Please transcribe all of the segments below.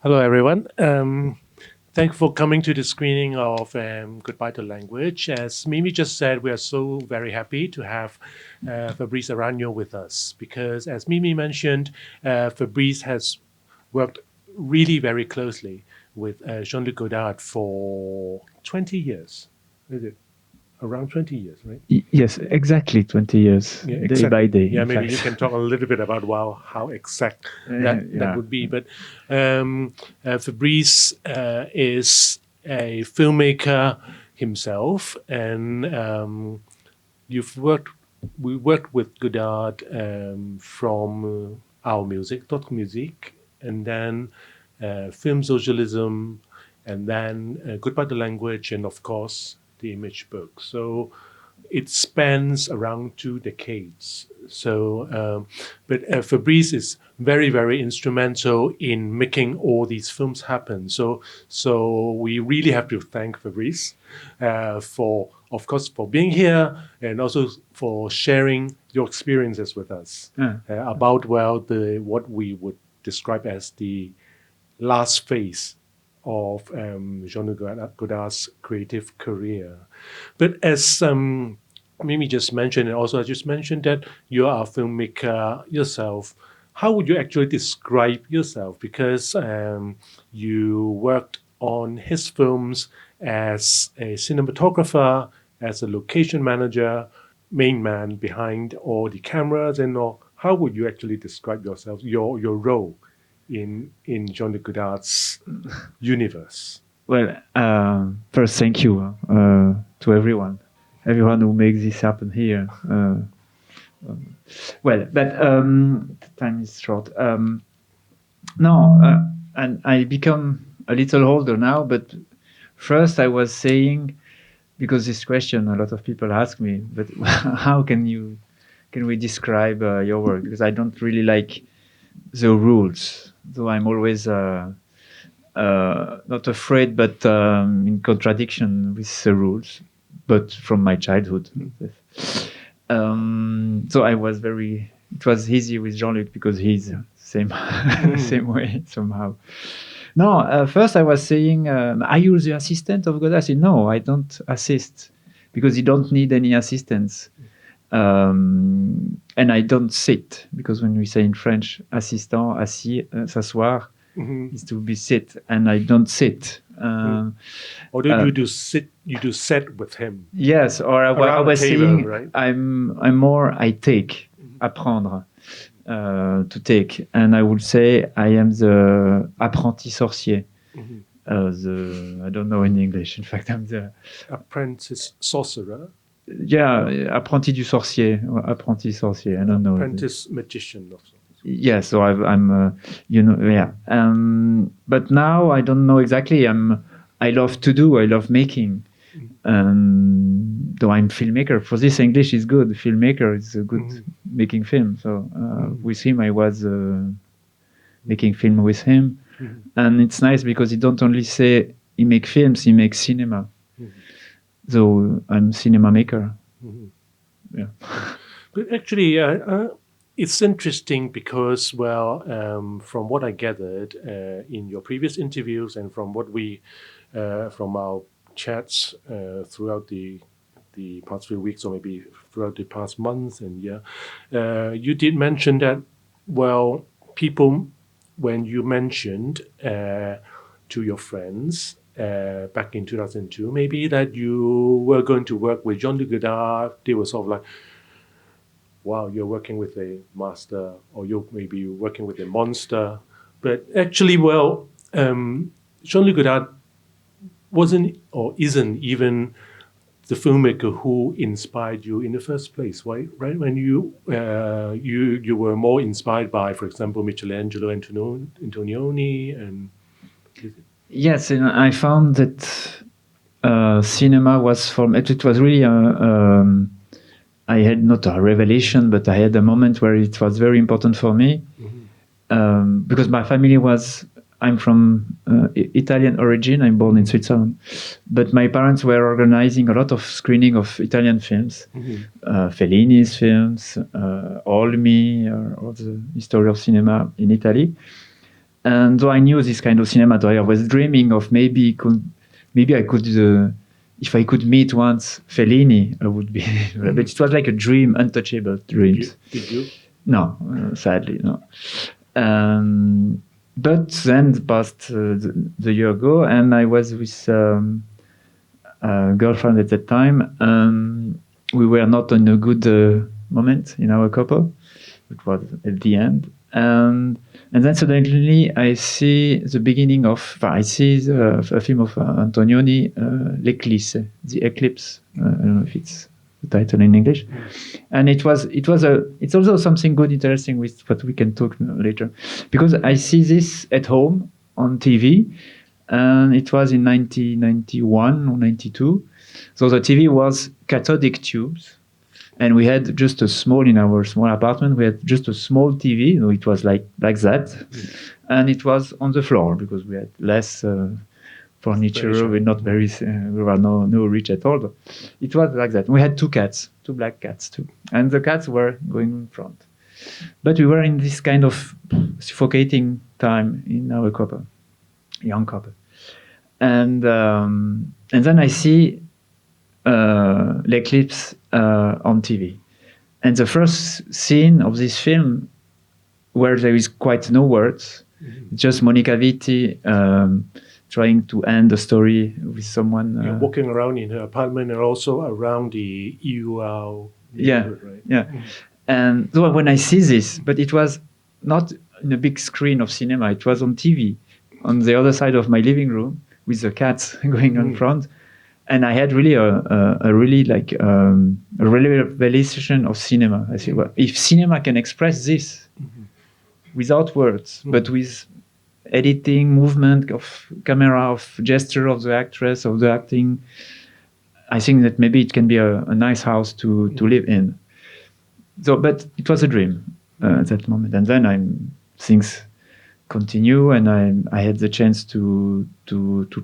Hello, everyone. Thank you for coming to the screening of Goodbye to Language. As Mimi just said, we are so very happy to have Fabrice Aragno with us because, as Mimi mentioned, Fabrice has worked really very closely with Jean-Luc Godard for 20 years. Is it? Around 20 years, right? Yes, exactly 20 years, yeah, day by day. Yeah, maybe you can talk a little bit about how exact that would be. But Fabrice is a filmmaker himself, and we worked with Godard from Our Music, Notre Musique, and then Film Socialism, and then Goodbye to Language, and of course, the Image book. So it spans around 2 decades. So, but Fabrice is very, very instrumental in making all these films happen. So we really have to thank Fabrice for being here and also for sharing your experiences with us about what we would describe as the last phase of Jean-Luc Godard's creative career. But as Mimi just mentioned, and also I just mentioned that you are a filmmaker yourself, how would you actually describe yourself? Because you worked on his films as a cinematographer, as a location manager, main man behind all the cameras and all. How would you actually describe yourself, your role in Jean-Luc Godard's universe? Well, first, thank you to everyone who makes this happen here. Time is short. And I become a little older now, but first I was saying, because this question a lot of people ask me, but how can we describe your work? Because I don't really like the rules, though I'm always not afraid, but in contradiction with the rules, but from my childhood. So it was easy with Jean-Luc because he's same way somehow. No, first I was saying, are you the assistant of Godard? I said, no, I don't assist because you don't need any assistance. And I don't sit, because when we say in French, assistant, assis, s'asseoir, is to be sit, and I don't sit. Although you do sit with him. Yes, or I was saying, right? I take, apprendre, to take, and I would say I am the apprenti sorcier. I don't know in English. In fact, I'm the apprentice sorcerer. Yeah, apprenti du sorcier. Apprenti sorcier. I don't know. Apprentice magician. Or something. Yeah, so I'm, yeah. But now I don't know exactly. I love making. Though I'm filmmaker. For this, English is good. Filmmaker is good making film. So with him, I was making film with him. And it's nice because he don't only say he make films, he makes cinema. So I'm cinema maker. Yeah. But actually, it's interesting because, from what I gathered in your previous interviews and from what from our chats throughout the past few weeks or maybe throughout the past months and year, you did mention that, people, when you mentioned to your friends back in 2002, maybe that you were going to work with Jean-Luc Godard, they were sort of like, wow, you're working with a master, or you're maybe working with a monster. But actually, Jean-Luc Godard wasn't or isn't even the filmmaker who inspired you in the first place, right? When you were more inspired by, for example, Michelangelo Antonioni and... Yes, and I found that cinema was it was really I had not a revelation, but I had a moment where it was very important for me because my family I'm from Italian origin. I'm born in Switzerland, but my parents were organizing a lot of screening of Italian films, Fellini's films, Olmi, or the history of cinema in Italy. And though I knew this kind of cinema, though I was dreaming of maybe I could, if I could meet once Fellini, I would be. But it was like a dream, untouchable dreams. Did you? No, sadly, no. But then passed the year ago, and I was with a girlfriend at that time. We were not on a good moment in our couple. It was at the end. And then suddenly I see the beginning of, a film of Antonioni, L'Eclisse, The Eclipse. I don't know if it's the title in English. And it's also something good, interesting with what we can talk later. Because I see this at home on TV, and it was in 1991 or 92. So the TV was cathodic tubes. And we had just in our small apartment, we had just a small TV. So it was like that. And it was on the floor because we had less furniture. We're not very, we were no rich at all. But it was like that. We had two black cats too. And the cats were going in front. But we were in this kind of suffocating time in our couple, young couple. And then I see L'Eclipse on TV. And the first scene of this film, where there is quite no words, just Monica Vitti trying to end the story with someone. Walking around in her apartment and also around the EUL. Right? And so when I see this, but it was not in a big screen of cinema, it was on TV, on the other side of my living room, with the cats going in front. And I had really a revelation of cinema. I said, well, if cinema can express this without words, but with editing, movement of camera, of gesture of the actress, of the acting, I think that maybe it can be a nice house to live in. So, but it was a dream at that moment. And then things continue, and I had the chance to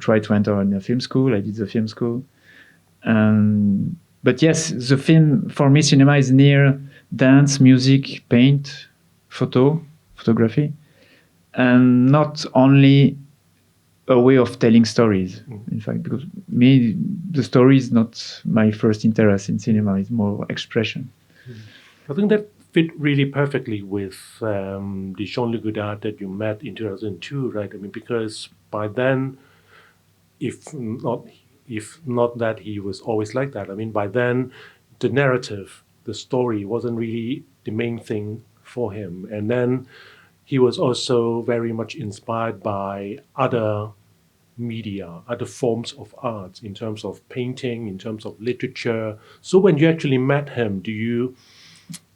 try to enter in a film school. I did the film school. But yes, the film, for me, cinema is near dance, music, paint, photography, and not only a way of telling stories. In fact, because me, the story is not my first interest in cinema, it's more expression. I think that fit really perfectly with the Jean-Luc Godard that you met in 2002, right? I mean, because by then, if not that he was always like that, I mean, by then, the narrative, the story wasn't really the main thing for him. And then he was also very much inspired by other media, other forms of art in terms of painting, in terms of literature. So when you actually met him,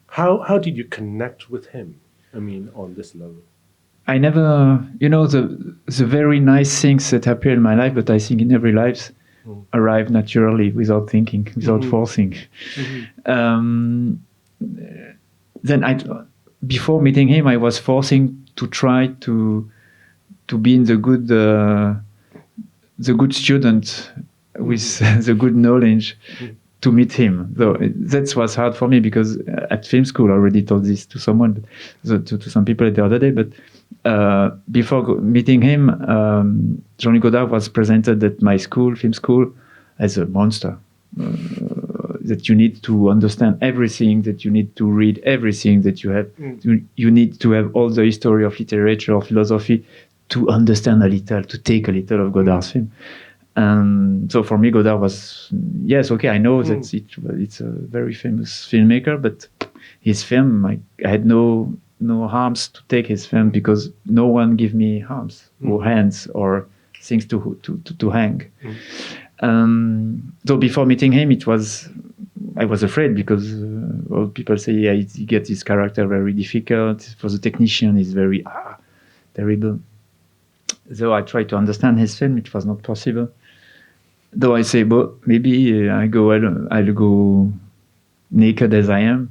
how did you connect with him? I mean, on this level. I never, the very nice things that appear in my life, but I think in every life arrive naturally without thinking, without forcing. Then before meeting him, I was forcing to try to be in the good student with the good knowledge. To meet him, though that was hard for me because at film school I already told this to someone, to some people the other day. But before meeting him, Jean-Luc Godard was presented at my school, film school, as a monster. That you need to understand everything, that you need to read everything, that you have, you need to have all the history of literature or philosophy to understand a little, to take a little of Godard's film. And so for me, Godard was, yes, okay, I know that it's a very famous filmmaker, but his film, I had no harms to take his film because no one gave me arms or hands or things to hang. So before meeting him, I was afraid because people say, he gets his character very difficult. For the technician, it's very terrible. So I tried to understand his film, it was not possible. Though I say, but maybe I'll go naked as I am,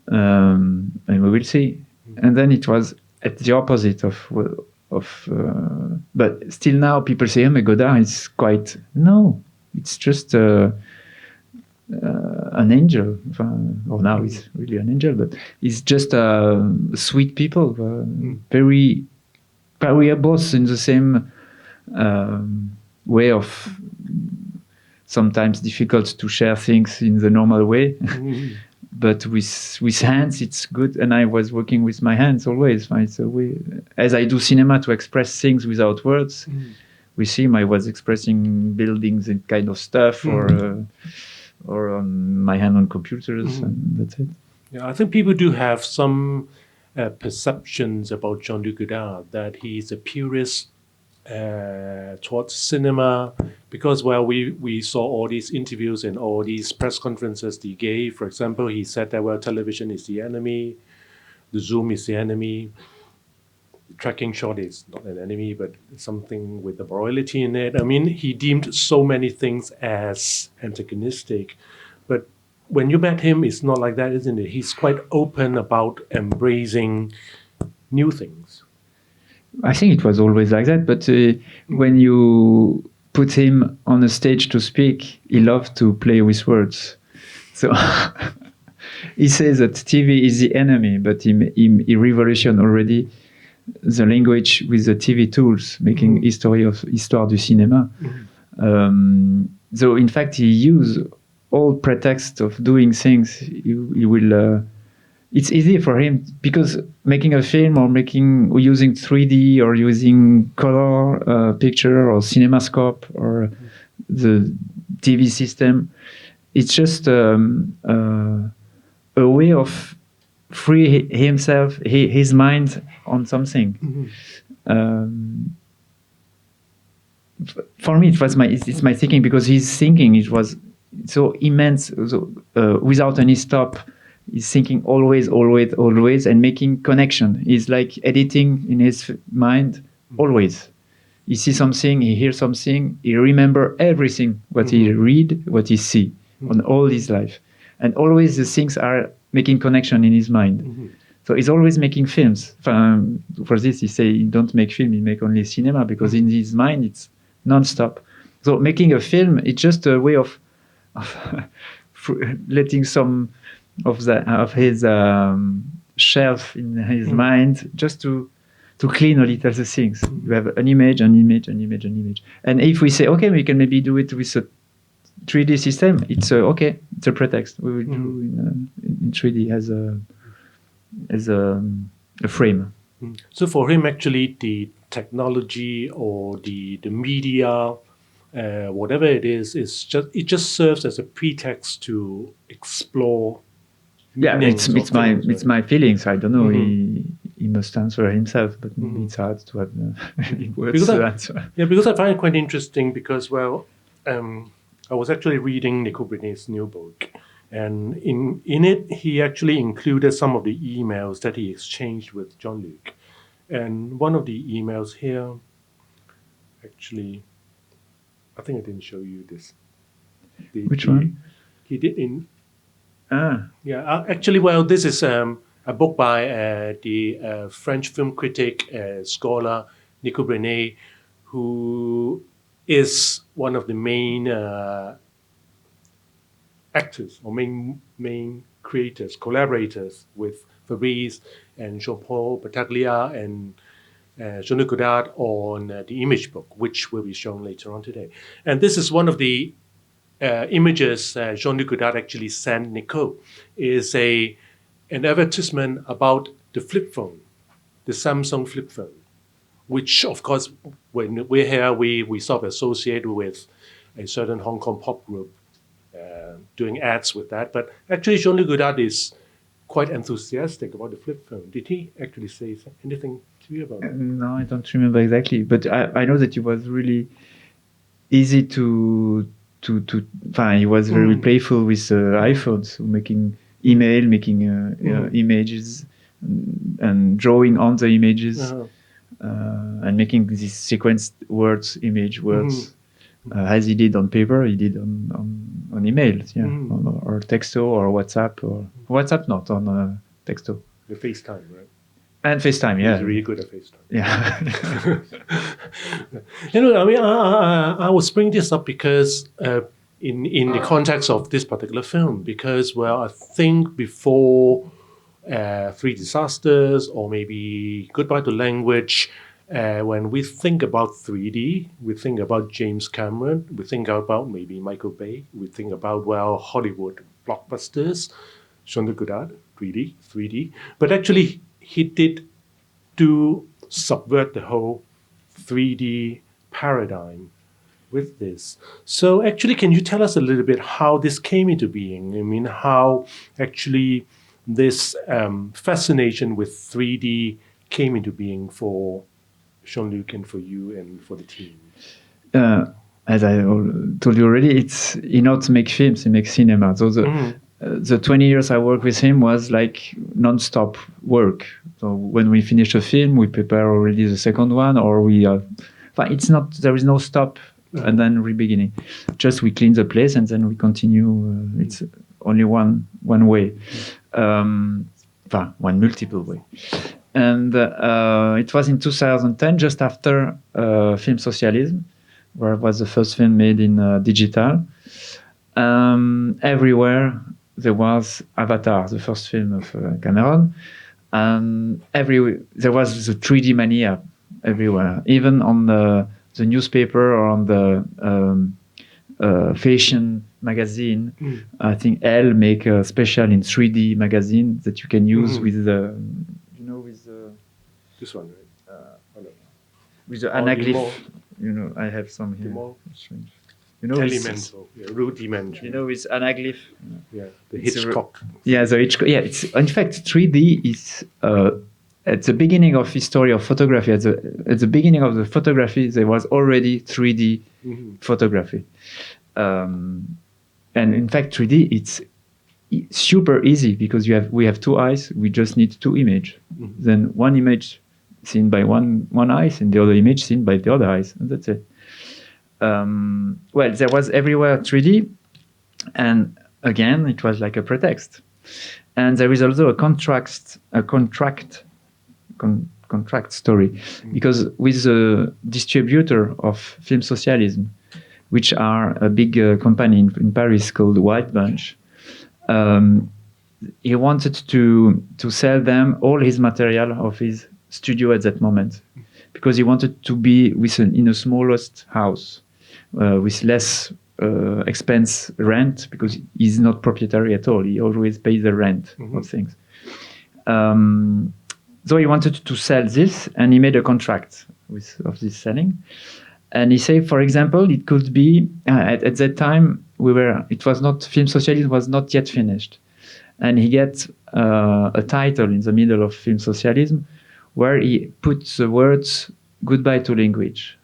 and we will see. And then it was at the opposite but still now people say, Godard is quite, no, it's just an angel. Or now he's really an angel, but he's just sweet people, very but we are both in the same way of sometimes difficult to share things in the normal way. But with hands, it's good. And I was working with my hands always. It's a way, as I do cinema to express things without words. With him, I was expressing buildings and kind of stuff, or on my hand on computers, and that's it. Yeah, I think people do have some perceptions about Jean-Luc Godard, that he's a purist towards cinema, because we saw all these interviews and all these press conferences he gave. For example, he said that television is the enemy, the zoom is the enemy, the tracking shot is not an enemy, but something with the morality in it. I mean, he deemed so many things as antagonistic, but when you met him, it's not like that, isn't it? He's quite open about embracing new things. I think it was always like that, but when you put him on a stage to speak, he loved to play with words. So he says that TV is the enemy, but he revolutionized already the language with the TV tools, making histoire du cinéma. So in fact, he used all pretexts of doing things. He will. It's easy for him because making a film or using 3D or using color picture or CinemaScope or the TV system, it's just a way of free himself, his mind on something. For me, it's my thinking, because his thinking, it was so immense, without any stop. He's thinking always, and making connection. He's like editing in his mind always. He sees something, he hears something, he remember everything, what he read, what he see on all his life. And always the things are making connection in his mind. So he's always making films. For this, he say, he don't make film, he make only cinema, because in his mind, it's non-stop. So making a film, it's just a way of letting some of his shelf in his mind, just to clean a little the things. You have an image. And if we say, okay, we can maybe do it with a 3D system, it's okay, it's a pretext. We will do in 3D as a frame. So for him, actually, the technology or the media, whatever it is it just serves as a pretext to explore. Yeah, it's my feelings. I don't know. He must answer himself, but maybe it's hard to have words to answer. Yeah, because I find it quite interesting, because I was actually reading Nico Brené's new book, and in it he actually included some of the emails that he exchanged with Jean-Luc. And one of the emails here, actually, I think I didn't show you this. Which one? He did in. Yeah, actually, this is a book by the French film critic, scholar Nico Brené, who is one of the main actors or main creators, collaborators with Fabrice and Jean-Paul Battaglia and Jean-Luc Godard on the image book, which will be shown later on today. And this is one of the images Jean-Luc Godard actually sent Nico, is an advertisement about the flip phone, the Samsung flip phone, which, of course, when we're here, we sort of associate with a certain Hong Kong pop group doing ads with that. But actually, Jean-Luc Godard is quite enthusiastic about the flip phone. Did he actually say anything to you about it? No, I don't remember exactly. But I know that it was really easy to he was very playful with iPhones, so making email, making images, and drawing on the images, and making these sequenced words, image words, as he did on paper, he did on emails, or Texto or WhatsApp, or WhatsApp not, on Texto. The FaceTime, right? And FaceTime, yeah. He's really good at FaceTime. Yeah. I mean, I was bringing this up because in the context of this particular film, because, I think before Three Disasters or maybe Goodbye to Language, when we think about 3D, we think about James Cameron, we think about maybe Michael Bay, we think about, well, Hollywood blockbusters, Jean-Luc Godard, 3D. But actually, he did to subvert the whole 3D paradigm with this. So actually, can you tell us a little bit how this came into being? I mean, how actually this fascination with 3D came into being for Jean-Luc and for you and for the team? As I told you already, he not make films, he makes cinema. So the 20 years I worked with him was like non-stop work. So when we finish a film, we prepare already the second one, or it's not, there is no stop and then re-beginning. Just we clean the place and then we continue. It's only one way, one multiple way. And it was in 2010, just after Film Socialism, where it was the first film made in digital. Everywhere there was Avatar, the first film of Cameron. There was the 3D mania everywhere, even on the newspaper or on the fashion magazine. I think Elle make a special in 3D magazine that you can use with the, this one, right? With the anaglyph. I have some here. Elemental, rudimentary. With anaglyph. Yeah, the Hitchcock. The Hitchcock. Yeah, it's in fact 3D is at the beginning of history of photography. At the beginning of the photography, there was already 3D photography, and in fact 3D it's super easy because we have two eyes. We just need two images. Then one image seen by one eyes and the other image seen by the other eyes, and that's it. Well, there was everywhere 3D, and again, it was like a pretext. And there is also a contract story, because with the distributor of Film Socialism, which are a big company in Paris called White Bunch, he wanted to sell them all his material of his studio at that moment, because he wanted to be in a smallest house with less expense rent, because he's not proprietary at all. He always pays the rent of things. So he wanted to sell this, and he made a contract of this selling. And he said, for example, it could be at that time Film Socialism was not yet finished, and he gets a title in the middle of Film Socialism where he puts the words "Goodbye to Language."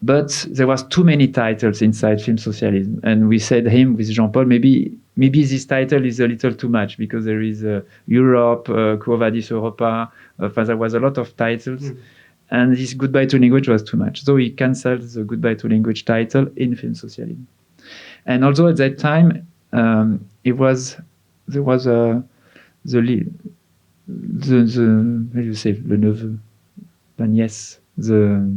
But there was too many titles inside Film Socialism, and we said with Jean-Paul, maybe this title is a little too much, because there is Europe, Quo Vadis Europa, there was a lot of titles, and this Goodbye to Language was too much. So he cancelled the Goodbye to Language title in Film Socialism. And also at that time, there was how do you say, le neveu, la nièce, the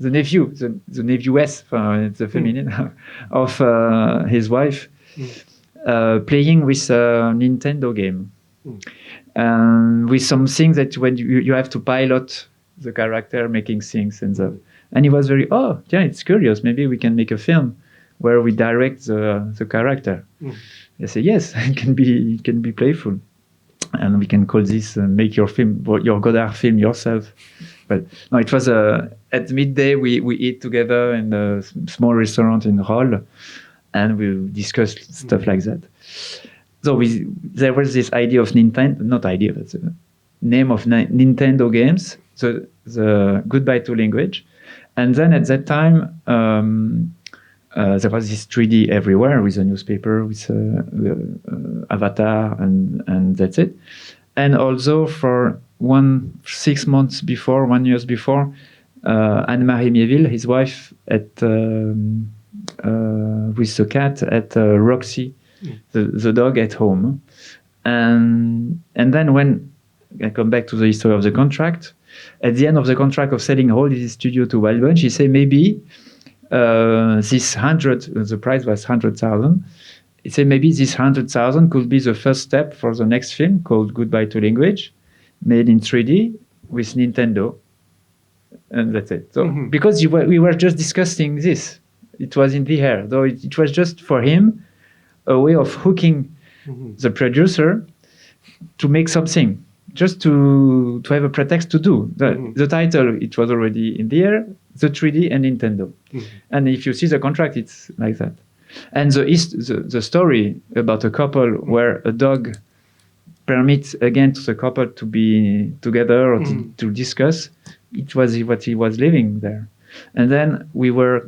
nephew, the nephewess, the feminine, of his wife, playing with a Nintendo game. With some things that when you have to pilot the character making things and he was very, it's curious, maybe we can make a film where we direct the character. I say yes, it can be playful, and we can call this make your film, your Godard film yourself. But no, it was at midday we eat together in a small restaurant in Rolle, and we discussed stuff like that. So there was this idea of Nintendo, not idea, but the name of Nintendo games, the Goodbye to Language. And then at that time, there was this 3D everywhere with a newspaper, with Avatar, and that's it. And also for 6 months before, 1 year before, Anne-Marie Mieville, his wife, with the cat at Roxy, the dog at home. And then when I come back to the history of the contract, at the end of the contract of selling all his studio to Wild Bunch, he said maybe this 100, the price was 100,000. He said maybe this 100,000 could be the first step for the next film called Goodbye to Language, made in 3D, with Nintendo, and that's it. So because we were just discussing this, it was in the air. Though it was just for him a way of hooking the producer to make something, just to have a pretext to do. The title, it was already in the air, the 3D and Nintendo. And if you see the contract, it's like that. And the story about a couple where a dog permits again to the couple to be together or to discuss, it was what he was living there. And then we were,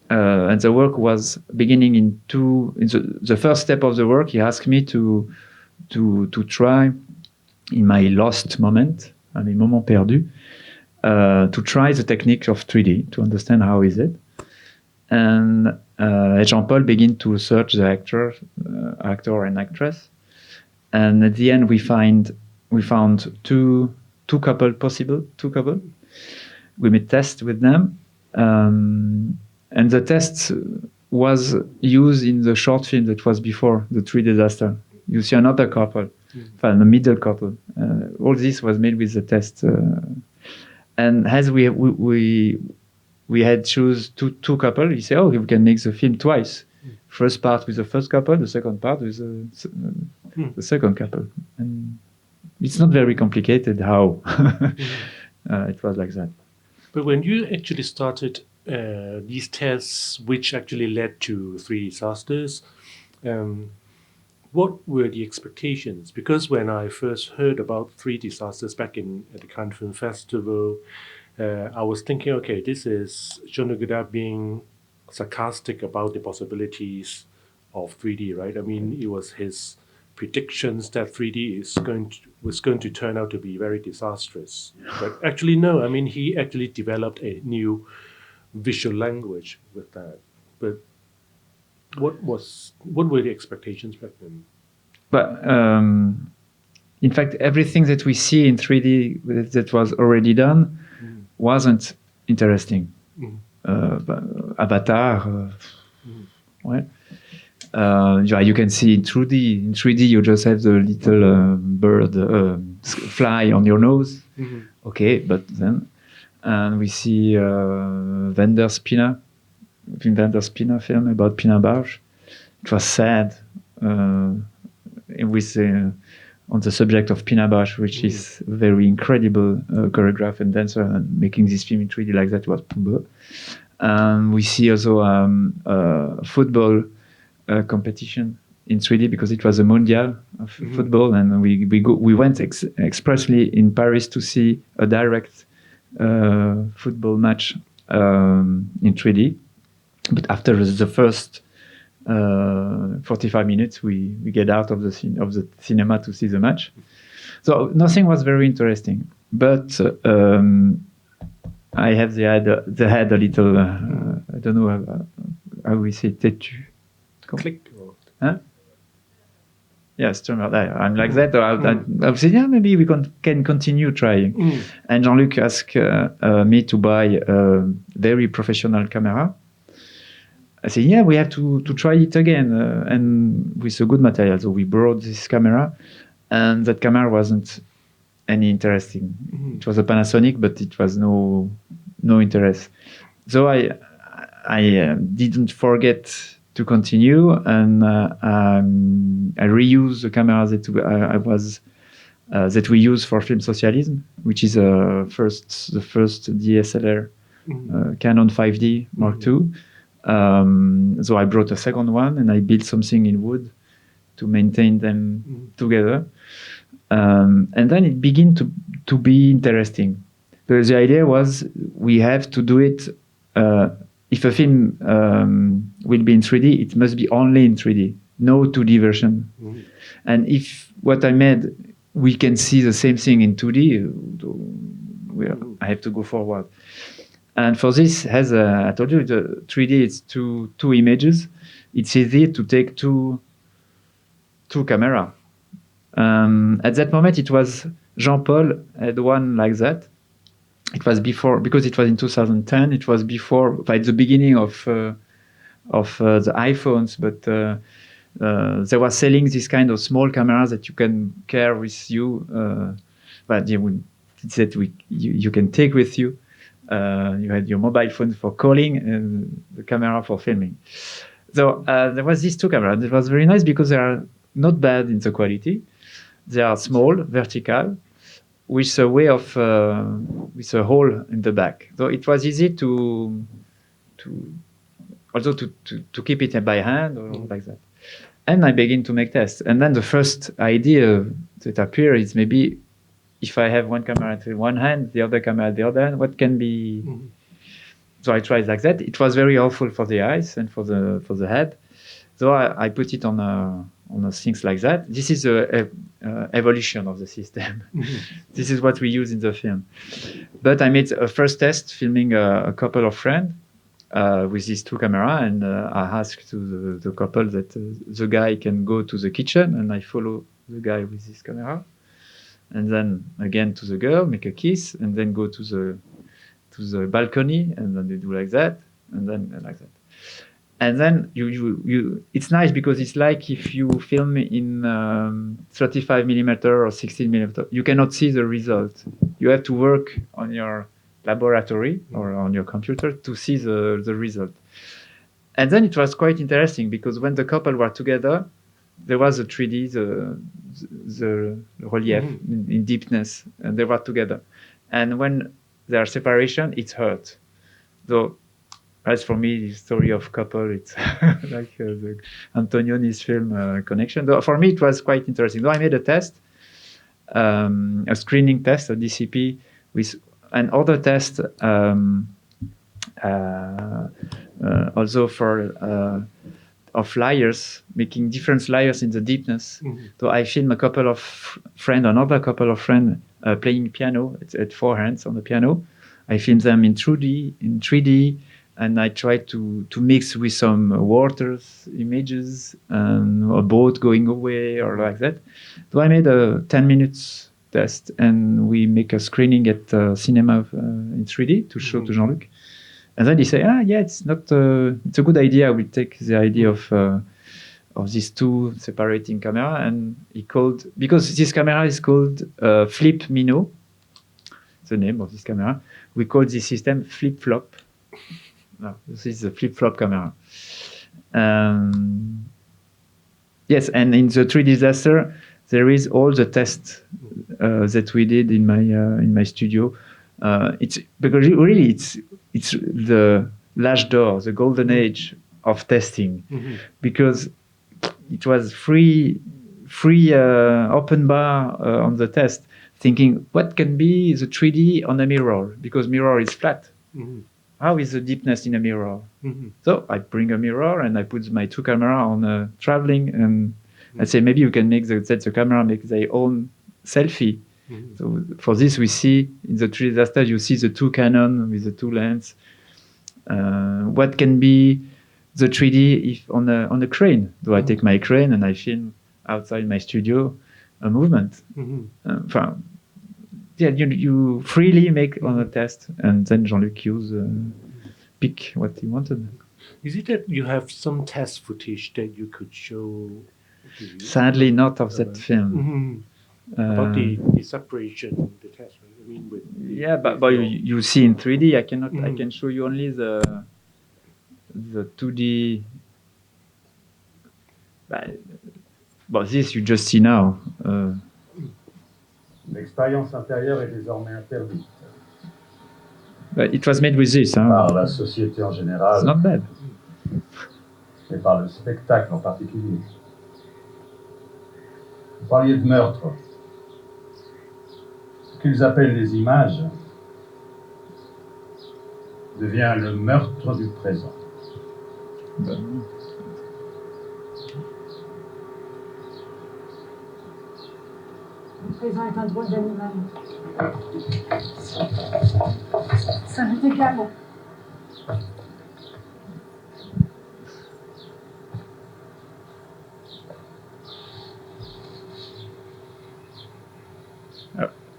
and the work was beginning in the first step of the work, he asked me to try, in my lost moment, mes moments perdus, to try the technique of 3D, to understand how is it. And Jean-Paul began to search the actor and actress. And at the end, we found two couple possible. We made tests with them. And the test was used in the short film that was before the 3 Disaster. You see another couple, the middle couple. All this was made with the test. And as we had choose two couple, he said, we can make the film twice. First part with the first couple, the second part with the second couple. And it's not very complicated how it was like that. But when you actually started these tests, which actually led to 3 Disasters, what were the expectations? Because when I first heard about 3 Disasters back at the Cannes Film Festival, I was thinking, okay, this is Jean-Luc Godard being sarcastic about the possibilities of 3D, right? I mean, it was his predictions that 3D was going to turn out to be very disastrous. But actually, no. I mean, he actually developed a new visual language with that. But what were the expectations back then? But in fact, everything that we see in 3D that was already done wasn't interesting. Avatar, ouais. You can see in 3D. In 3D, you just have the little bird fly on your nose. Okay, but then we see Wenders Pina film about Pina Bausch. It was sad with on the subject of Pina Bausch, which is a very incredible choreographer and dancer, and making this film in 3D like that was poor. We see also football competition in 3D because it was a mondial of football, and we went expressly in Paris to see a direct football match in 3D. But after the first 45 minutes, we get out of the cinema to see the match. So nothing was very interesting. But I have the head a little. I don't know how we say têtu. Click. Huh? Yes, I'm like that. I'll say, yeah, maybe we can continue trying. And Jean-Luc asked me to buy a very professional camera. I said, yeah, we have to try it again, and with a good material. So we brought this camera, and that camera wasn't any interesting. It was a Panasonic, but it was no interest. So I didn't forget to continue, and I reused the camera that we use for Film Socialism, which is the first DSLR Canon 5D Mark II. So I brought a second one, and I built something in wood to maintain them together. And then it began to be interesting. Because the idea was we have to do it. If a film will be in 3D, it must be only in 3D, no 2D version. And if what I made, we can see the same thing in 2D, I have to go forward. And for this, as I told you, the 3D is two images. It's easy to take two camera. At that moment, it was Jean-Paul had one like that. It was before, because it was in 2010. It was before, at the beginning of the iPhones, but they were selling this kind of small cameras that you can carry with you. But It's that you can take with you. You had your mobile phone for calling and the camera for filming. So there was these two cameras. It was very nice because they are not bad in the quality. They are small, vertical, with a way of with a hole in the back. So it was easy to keep it by hand or like that. And I begin to make tests. And then the first idea that appeared is maybe if I have one camera at one hand, the other camera at the other hand, what can be? Mm-hmm. So I tried like that. It was very helpful for the eyes and for the head. So I put it on things like that. This is a evolution of the system. Mm-hmm. This is what we use in the film. But I made a first test filming a couple of friends with these two cameras, and I asked to the couple that the guy can go to the kitchen, and I follow the guy with this camera, and then again to the girl, make a kiss, and then go to the balcony, and then they do like that, and then like that. And then you it's nice because it's like if you film in 35 millimeter or 16 millimeter, you cannot see the result. You have to work on your laboratory or on your computer to see the result. And then it was quite interesting because when the couple were together, there was a 3D, the relief in deepness, and they were together. And when they are separation, it's hurt. So as for me, the story of couple, it's like the Antonioni's film Connection. So for me, it was quite interesting. So I made a test, a screening test, a DCP, with and other tests also for of layers, making different layers in the deepness. Mm-hmm. So I film a couple of friends, another couple of friends playing piano at four hands on the piano. I filmed them in 3D, and I tried to mix with some waters images and a boat going away or like that. So I made a 10 minutes test, and we make a screening at cinema in 3D to show to Jean-Luc. And then he said, yeah, it's not. It's a good idea. We take the idea of these two separating camera, and he called, because this camera is called Flip Mino, the name of this camera. We call this system Flip Flop. No, this is a flip flop camera. Yes, and in the 3D disaster, there is all the tests that we did in my studio. It's because really it's the l'âge d'or, the golden age of testing, because it was free open bar on the test, thinking what can be the 3D on a mirror, because mirror is flat. How is the deepness in a mirror? So I bring a mirror and I put my two camera on traveling, and I say maybe you can make the camera make their own selfie. So for this, we see in the 3D disaster, you see the two Canon with the two lens. What can be the 3D if on a crane? So I take my crane and I film outside my studio a movement. Yeah, you freely make on a test, and then Jean-Luc pick what he wanted. Is it that you have some test footage that you could show? Sadly, not of that film. About the separation, the test. I mean, but you see in 3D. I cannot. I can show you only the 2D. But this you just see now. L'expérience intérieure est désormais interdite. But it was made with this. Par la société en général. It's not bad. Et par le spectacle en particulier. Vous parliez de meurtre. Ce qu'ils appellent les images devient le meurtre du présent. Le présent est un drôle d'animal. Ça m'est égal.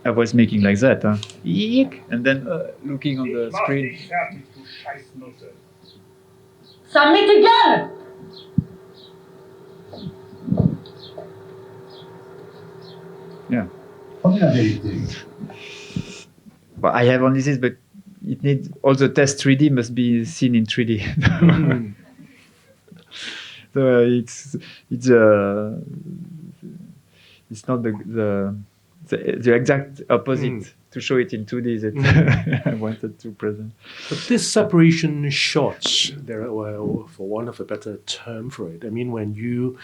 I was making like that, huh? And then looking on the screen. Ça m'est égal. Yeah. Prenez la vérité. Well, I have only this, but it needs all the test 3D must be seen in 3D. So it's not the exact opposite to show it in 2D that I wanted to present. But this separation shots, for want of a better term for it, I mean, when you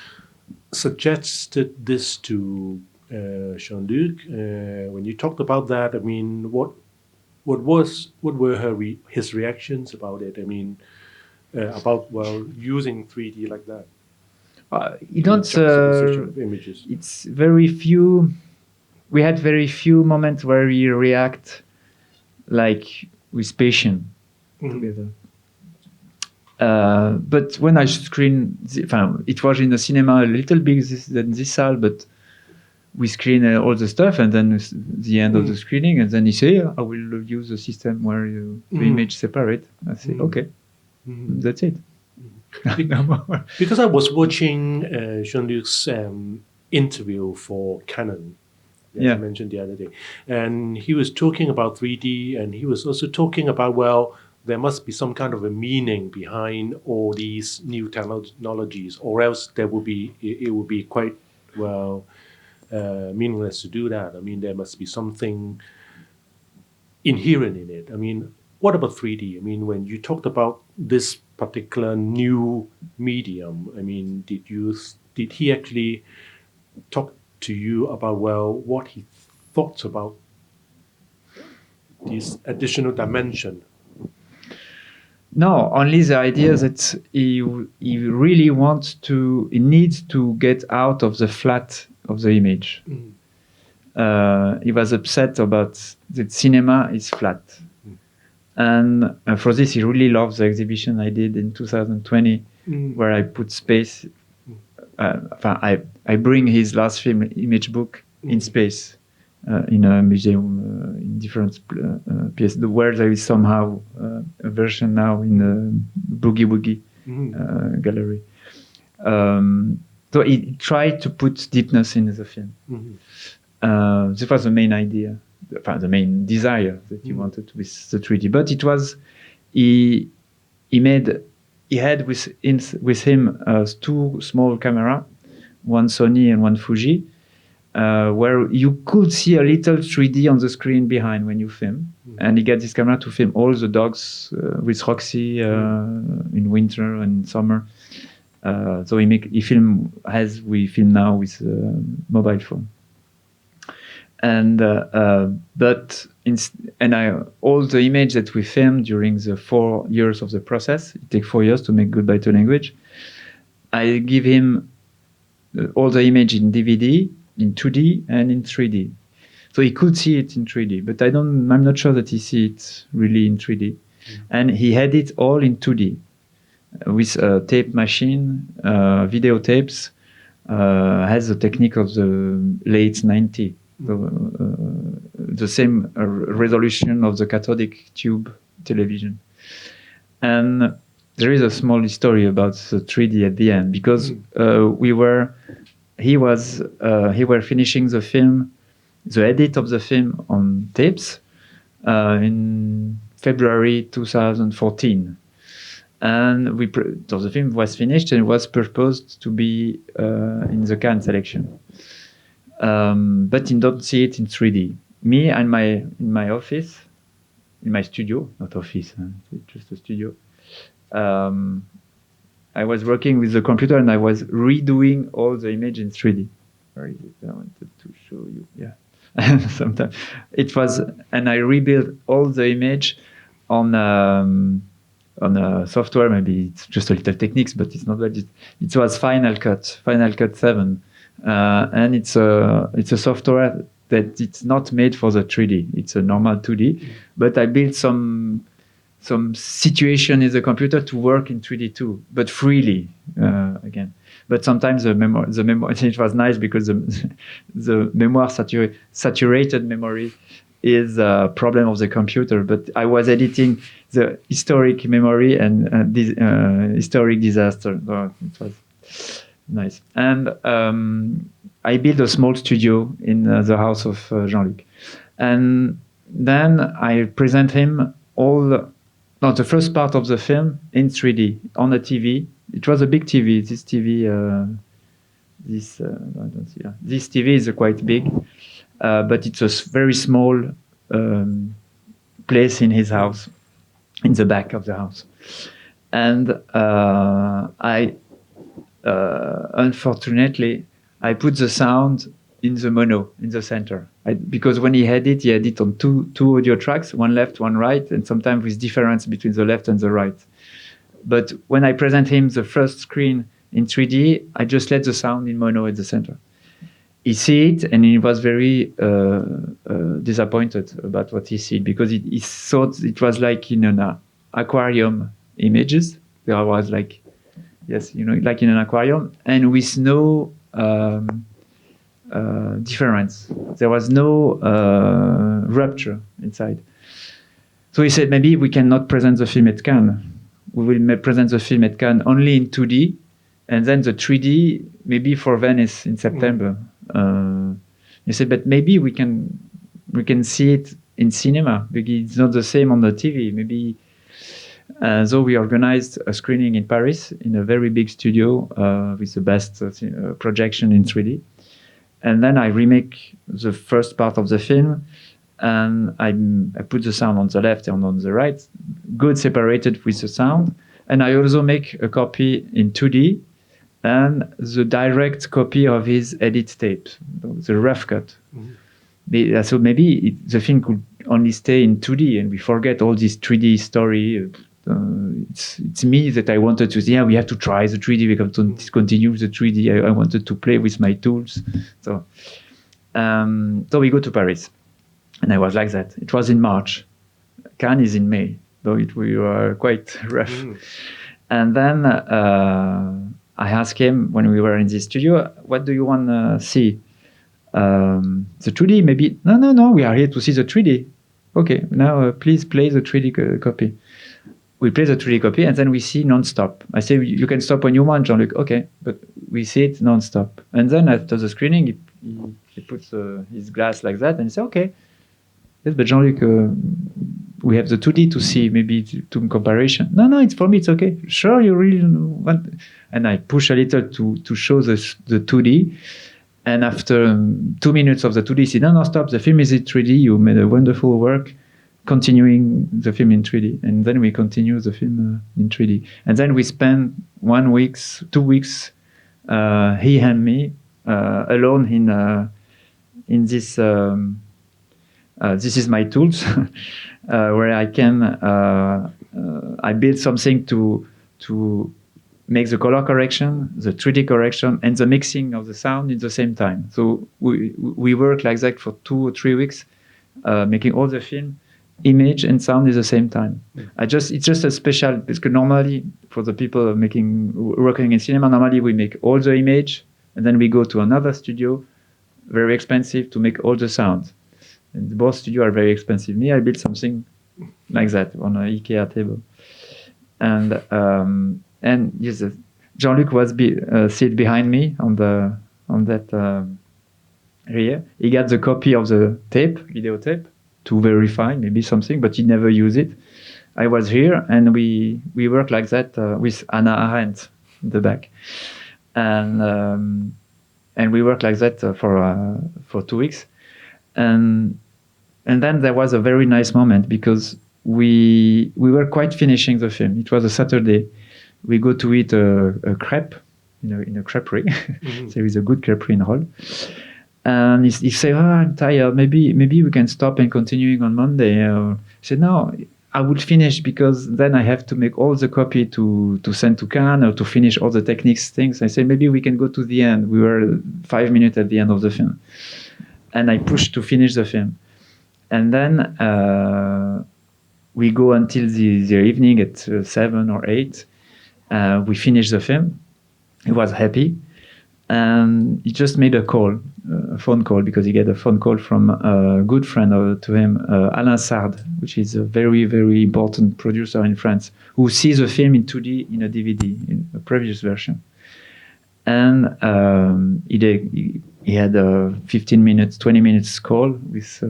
suggested this to Jean-Luc, when you talked about that, I mean, what were his reactions about it? I mean, about using 3D like that. You don't. Images. It's very few. We had very few moments where we react like with passion together. But when I screen, it was in the cinema a little bigger than this salle, but we screen all the stuff, and then the end of the screening, and then he say, I will use a system where the image separate. I say, okay, that's it. Because I was watching Jean-Luc's interview for Canon, as I mentioned the other day, and he was talking about 3D, and he was also talking about, well, there must be some kind of a meaning behind all these new technologies, or else it would be quite, meaningless to do that. I mean, there must be something inherent in it. I mean, what about 3D? I mean, when you talked about this particular new medium, I mean, did he actually talk to you about, what he thought about this additional dimension? No, only the idea that he really he needs to get out of the flat of the image. He was upset about that cinema is flat. And for this, he really loves the exhibition I did in 2020, where I put space. I bring his last film, image book, in space, in a museum, in different places, where there is somehow a version now in the Boogie Woogie gallery. So he tried to put deepness in the film. This was the main idea, the main desire that he wanted with the 3D. But it was, he had with him two small camera, one Sony and one Fuji, where you could see a little 3D on the screen behind when you film. And he got this camera to film all the dogs with Roxy in winter and in summer. So he film as we film now with mobile phone. And all the image that we filmed during the 4 years of the process, it takes 4 years to make Goodbye to Language. I give him all the image in DVD, in 2D and in 3D. So he could see it in 3D, but I'm not sure that he see it really in 3D. And he had it all in 2D with a tape machine, videotapes, has the technique of the late 90s. The same resolution of the cathodic tube television. And there is a small story about the 3D at the end, because he were finishing the film, the edit of the film on tapes in February 2014. And so the film was finished and was proposed to be in the Cannes selection. But you don't see it in 3D. Me and in my office, in my studio, not office, just a studio. I was working with the computer and I was redoing all the image in 3D. Where is it? I wanted to show you. Yeah. And sometimes it was, and I rebuilt all the image on a software. Maybe it's just a little techniques, but it's not that. It was Final Cut 7. And it's a software that it's not made for the 3D. It's a normal 2D, but I built some situation in the computer to work in 3D too, but freely again. But sometimes the memory it was nice because the memoir saturated memory is a problem of the computer. But I was editing the historic memory and this historic disaster. So it was nice. And I built a small studio in the house of Jean-Luc. And then I present him the first part of the film in 3D on a TV. It was a big TV. This TV, I don't see. This TV is quite big, but it's a very small place in his house, in the back of the house. And I unfortunately I put the sound in the mono in the center, because when he had it on two audio tracks, one left, one right, and sometimes with difference between the left and the right. But when I present him the first screen in 3D, I just let the sound in mono at the center. He see it, and he was very disappointed about what he see, because he thought it was like in an aquarium images. There was like, yes, like in an aquarium, and with no difference. There was no rupture inside. So he said, maybe we cannot present the film at Cannes. We will present the film at Cannes only in 2D, and then the 3D maybe for Venice in September. He said, but maybe we can see it in cinema, because it's not the same on the TV. Maybe. So we organized a screening in Paris in a very big studio with the best projection in 3D. And then I remake the first part of the film, and I put the sound on the left and on the right, good separated with the sound. And I also make a copy in 2D and the direct copy of his edit tape, the rough cut. Mm-hmm. So maybe the film could only stay in 2D, and we forget all this 3D story. It's me that I wanted to say, we have to try the 3D, we have to discontinue the 3D. I wanted to play with my tools. So we go to Paris, and I was like that. It was in March. Cannes is in May, though we were quite rough. Mm. And then I asked him, when we were in the studio, what do you want to see? The 2D, maybe? No, we are here to see the 3D. Okay, now please play the 3D copy. We play the 3D copy, and then we see non-stop. I say, you can stop when you want, Jean-Luc. Okay, but we see it non-stop. And then after the screening, he puts his glass like that, and he says, okay. Yes, but Jean-Luc, we have the 2D to see, maybe to comparison. No, it's for me, it's okay. Sure, you really want... And I push a little to show the 2D. And after 2 minutes of the 2D, he said, no, stop, the film is in 3D. You made a wonderful work. Continuing the film in 3D, and then we continue the film in 3D, and then we spend 2 weeks, he and me alone in this. This is my tools, where I can I build something to make the color correction, the 3D correction, and the mixing of the sound at the same time. So we work like that for 2 or 3 weeks, making all the film. Image and sound at the same time. It's just a special, because normally for the people working in cinema, normally we make all the image and then we go to another studio, very expensive, to make all the sound. And both studios are very expensive. Me, I built something like that on an IKEA table. And yes, Jean-Luc was sit behind me on that rear. He got the copy of the video tape, to verify maybe something, but he never used it. I was here, and we worked like that with Anna Arendt in the back, and we worked like that for 2 weeks, and then there was a very nice moment, because we were quite finishing the film. It was a Saturday. We go to eat a crepe in a creperie. Mm-hmm. There is a good creperie in Rolle. And he said, I'm tired, maybe we can stop and continuing on Monday. I said, no, I would finish, because then I have to make all the copy to send to Cannes, or to finish all the techniques things. I said, maybe we can go to the end. We were 5 minutes at the end of the film. And I pushed to finish the film. And then we go until the evening at 7 or 8. We finished the film. He was happy. And he just made a phone call, because he got a phone call from a good friend to him, Alain Sard, which is a very, very important producer in France, who sees the film in 2D in a DVD, in a previous version. And he had a 15 minutes, 20 minutes call with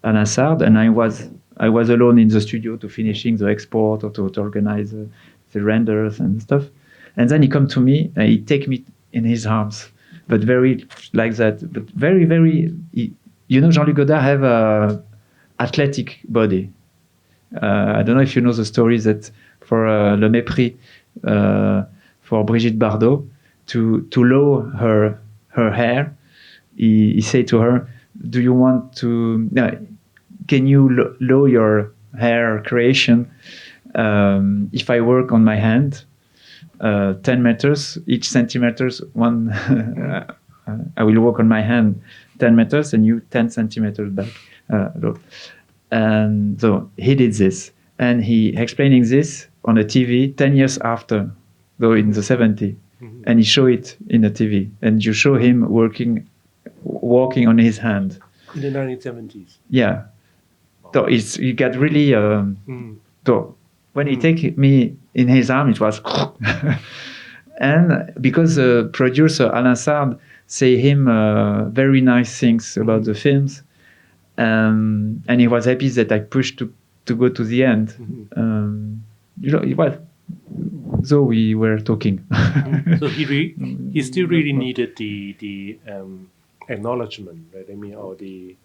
Alain Sard, and I was alone in the studio to finishing the export or to organize the renders and stuff. And then he come to me and he take me in his arms, but very like that, but very, very. Jean-Luc Godard have a athletic body. I don't know if you know the story that for Le Mépris, for Brigitte Bardot, to lower her hair, he said to her, "Do you want to? Can you lower your hair creation if I work on my hand 10 meters, each centimeters one? I will work on my hand 10 meters and you 10 centimeters back." And so he did this, and he explaining this on a TV 10 years after, though in the 70s, and he show it in the TV, and you show him walking on his hand. In the 1970s. Yeah. So he got really. So when he take me in his arm, it was, and because the producer Alain Sard say him very nice things about the films, and he was happy that I pushed to go to the end. So we were talking. So he still really needed the acknowledgement, right? I mean, or the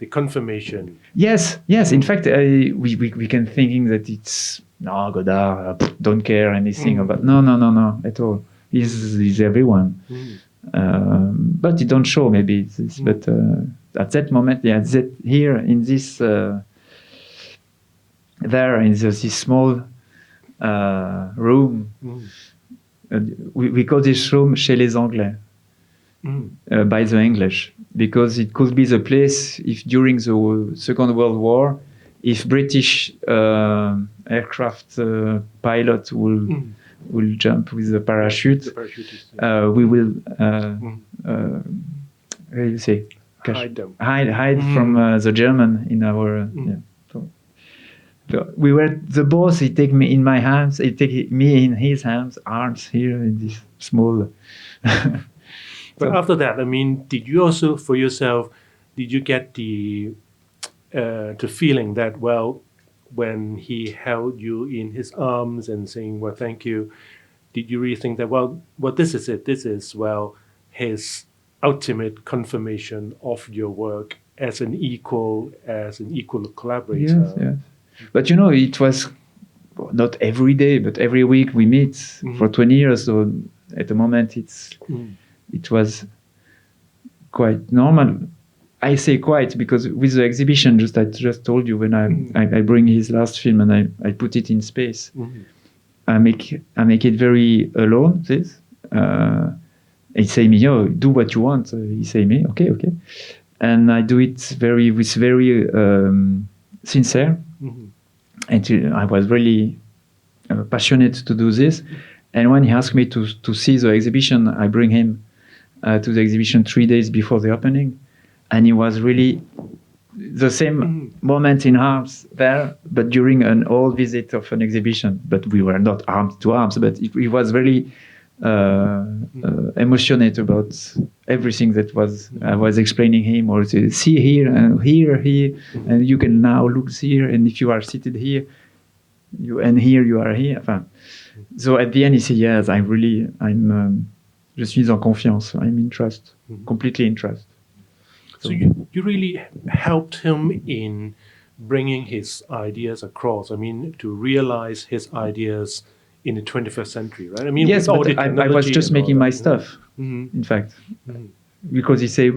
confirmation. Yes. In fact, we can thinking that it's no Godard don't care anything about no at all. He's everyone. But it don't show maybe this. But at that moment, that here in this there in this small room, we call this room chez les Anglais. By the English, because it could be the place if during the Second World War, if British aircraft pilot will jump with the parachute, we will how do you say hide from the German in our. So we were the boss. He take me in my hands. He take me in his arms here in this small. But after that, I mean, did you also, for yourself, did you get the feeling that, well, when he held you in his arms and saying, well, thank you, did you really think that, well, this is it. This is, well, his ultimate confirmation of your work as an equal collaborator? Yes. But, it was not every day, but every week we meet for 20 years. So at the moment, it was quite normal. I say quite because with the exhibition, I just told you, when I bring his last film and I put it in space, I make it very alone. This he say me, do what you want. He say me, okay, and I do it very sincere, and I was really passionate to do this. And when he asked me to see the exhibition, I bring him to the exhibition 3 days before the opening, and it was really the same moment in arms there, but during an old visit of an exhibition. But we were not arms to arms, but he was very emotional about everything that I was explaining him, or to see here and here, and you can now look here, and if you are seated here, you are here. Enfin, so at the end, he said, yes, je suis en confiance. I'm in trust, completely in trust. So you really helped him in bringing his ideas across. I mean, to realize his ideas in the 21st century, right? I mean, yes, but I was just making my stuff, in fact. Because he said,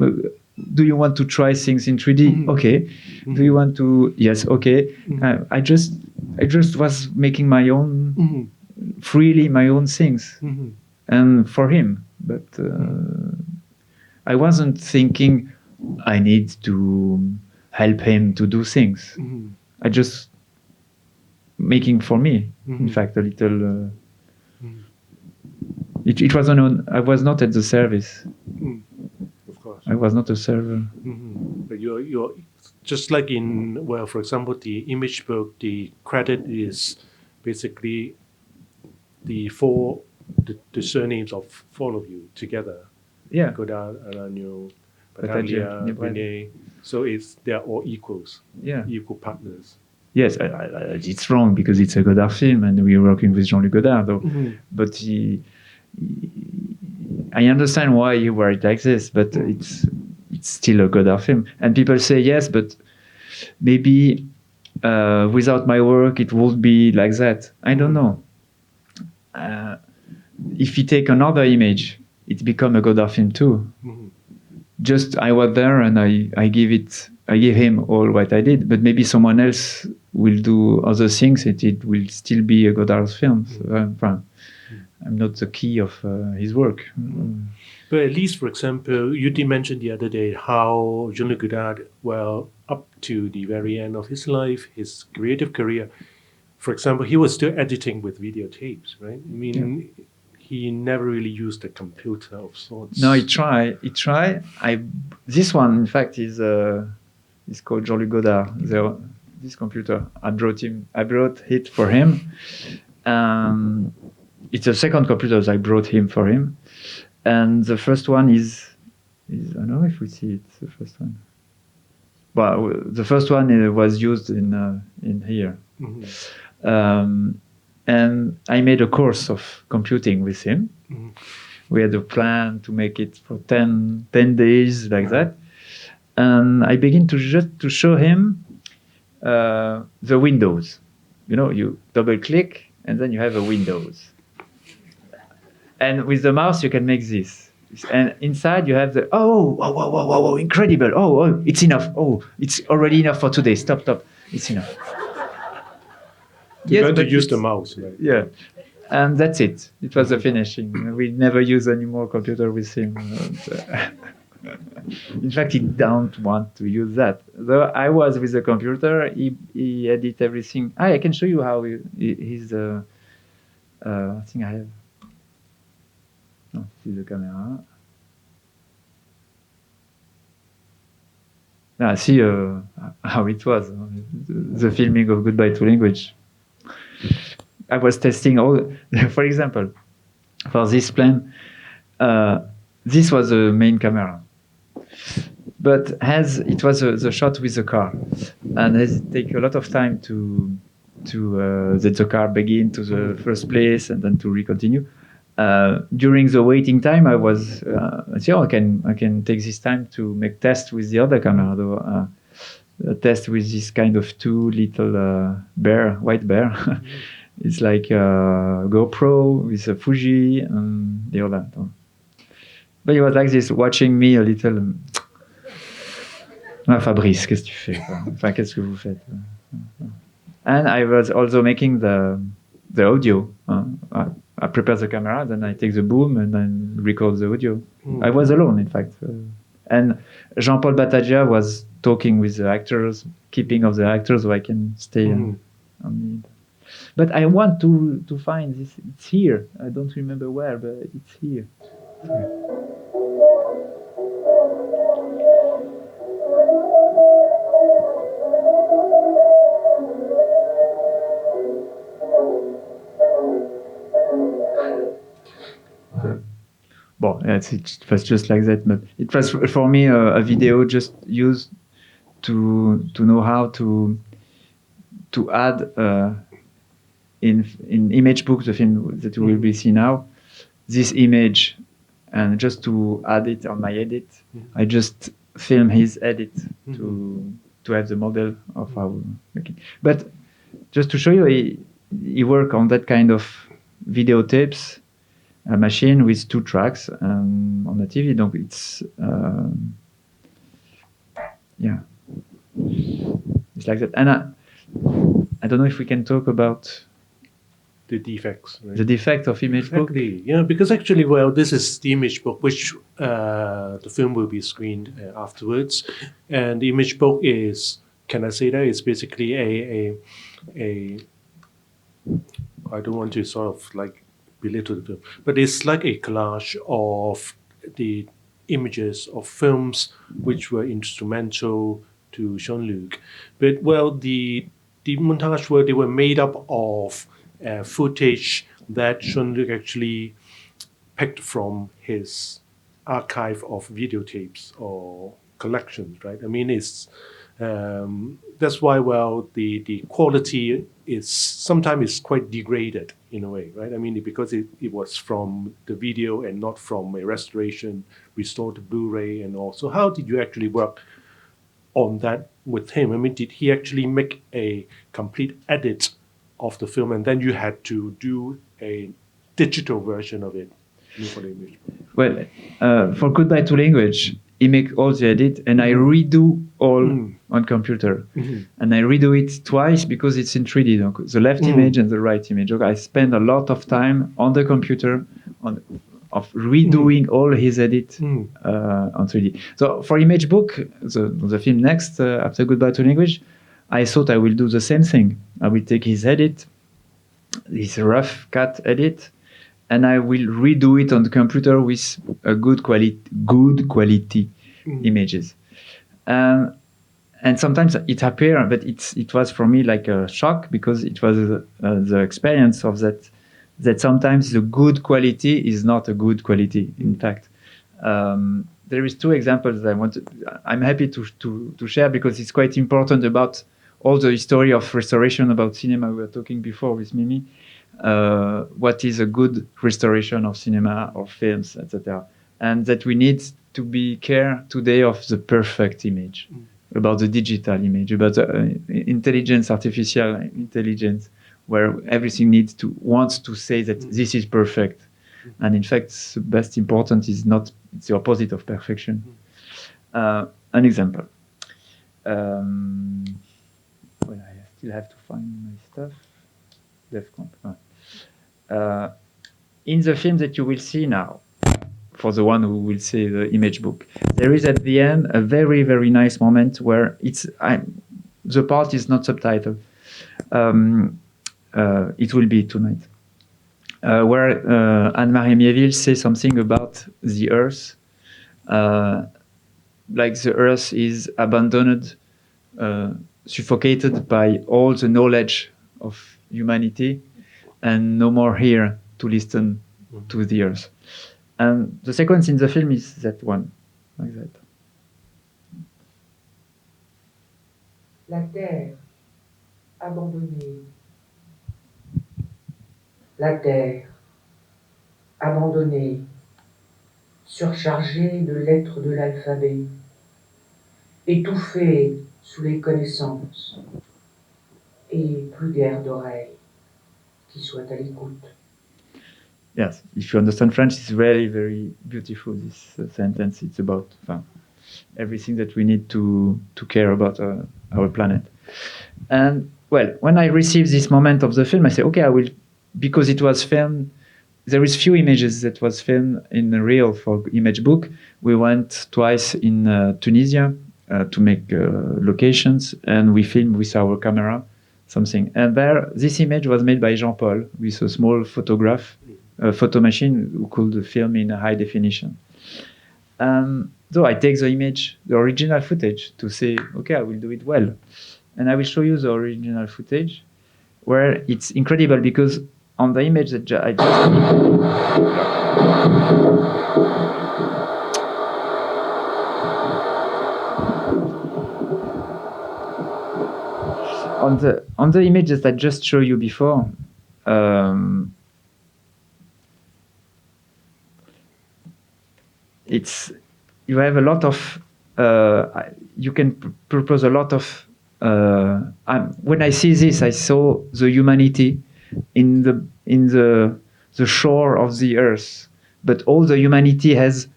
do you want to try things in 3D? Okay. Do you want to? Yes, okay. I just was making my own, freely my own things, and for him. But I wasn't thinking I need to help him to do things. I just making for me. In fact, a little. It was I was not at the service. Of course. I was not a server. But you're just like in, well, for example, the image book, the credit is basically the surnames of 4 of you together. Yeah. Godard, Aragno, Battaglia, Binet. So they're all equals, equal partners. Yes, it's wrong because it's a Godard film and we're working with Jean-Luc Godard. Though. But I understand why you write like this, but it's still a Godard film. And people say, yes, but maybe without my work, it would be like that. I don't know. If you take another image, it become a Godard film too. Just I was there and I gave him all what I did, but maybe someone else will do other things. It will still be a Godard film. So, I'm not the key of his work. But at least, for example, you did mention the other day how Jean-Luc Godard, well, up to the very end of his life, his creative career, for example, he was still editing with videotapes, right? I mean, he never really used a computer of sorts. No, he tried. This one, in fact, is called Jean-Luc Godard. This computer, I brought it for him. It's the second computer that I brought him for him. And the first one is I don't know if we see it, the first one. Well, the first one was used in here. And I made a course of computing with him. We had a plan to make it for 10 days, like that. And I began to show him the windows. You double click and then you have a windows. And with the mouse, you can make this. And inside you have the, oh, incredible. Oh, it's enough. Oh, it's already enough for today. Stop. It's enough. You're going to use the mouse, right? Yeah. And that's it. It was the finishing. We never use any more computer with him. In fact, he don't want to use that. Though I was with the computer, he edit everything. I can show you how he's I think I have. No, this is the camera. See how it was, the filming of Goodbye to Language. I was testing for example, for this plan, this was the main camera. But as it was the shot with the car, and as it takes a lot of time to let the car begin to the first place and then to recontinue, during the waiting time, I was I can take this time to make tests with the other camera. Though, a test with this kind of two little white bear. It's like a GoPro with a Fuji and the other. But he was like this, watching me a little. Fabrice, qu'est-ce que tu fais? Enfin, qu'est-ce que vous faites? And I was also making the audio. I prepare the camera, then I take the boom and then record the audio. I was alone, in fact. And Jean-Paul Battagia was talking with the actors, keeping of the actors so I can stay on the... But I want to find this. It's here. I don't remember where, but it's here. Well, it was just like that, but it was for me a video just used to know how to add in image book, the film that we will be seeing now, this image, and just to add it on my edit, I just film his edit to have the model of how we're making. But just to show you, he worked on that kind of videotapes. A machine with 2 tracks on the TV. Donc it's it's like that. And I don't know if we can talk about the defects. Right? The defect of image book. Yeah, because actually, this is the image book, which the film will be screened afterwards. And the image book is, can I say that? It's basically a I don't want to sort of like belittle the film, but it's like a collage of the images of films which were instrumental to Jean-Luc. But the montage they were made up of footage that Jean-Luc actually picked from his archive of videotapes or collections, right? I mean, it's that's why the quality is sometimes quite degraded in a way, right? I mean, because it was from the video and not from a restoration restored to Blu-ray and all. So how did you actually work on that with him? I mean, did he actually make a complete edit of the film and then you had to do a digital version of it for the image? Well, for Goodbye to Language, he make all the edit and I redo all on computer. And I redo it twice because it's in 3D. Donc, the left image and the right image. Okay, I spend a lot of time on the computer of redoing all his edit on 3D. So for Image Book, the film next, after Goodbye to Language, I thought I will do the same thing. I will take his edit, his rough cut edit, and I will redo it on the computer with a good quality images. And sometimes it appears, but it was for me like a shock because it was the experience of that sometimes the good quality is not a good quality. In fact, there is two examples that I'm happy to share because it's quite important about all the history of restoration about cinema we were talking before with Mimi. What is a good restoration of cinema or films, etc. And that we need to be care today of the perfect image, about the digital image, about the artificial intelligence, where everything wants to say that this is perfect. And in fact, the best important is not, it's the opposite of perfection. An example. Well, I still have to find my stuff. In the film that you will see now, for the one who will see the Image Book, there is at the end a very, very nice moment where the part is not subtitled. It will be tonight. Where Anne-Marie Mieville says something about the Earth, like the Earth is abandoned, suffocated by all the knowledge of humanity, and no more here to listen to the Earth. And the sequence in the film is that one, like that. La terre abandonnée. La terre abandonnée, surchargée de lettres de l'alphabet, étouffée sous les connaissances, et plus guère d'oreilles qui soient à l'écoute. Yes, if you understand French, it's very, very beautiful, this sentence. It's about everything that we need to care about our planet. And, well, when I received this moment of the film, I said, okay, I will, because it was filmed, there is few images that was filmed in real for Image Book. We went twice in Tunisia to make locations, and we filmed with our camera something. And there, this image was made by Jean-Paul with a small photo machine who could film in high definition. So I take the image, the original footage, to say, okay, I will do it well. And I will show you the original footage, where it's incredible because on the image that I just on the image that I just showed you before, you have a lot of you can propose a lot of when I see this, I saw the humanity in the shore of the earth, but all the humanity has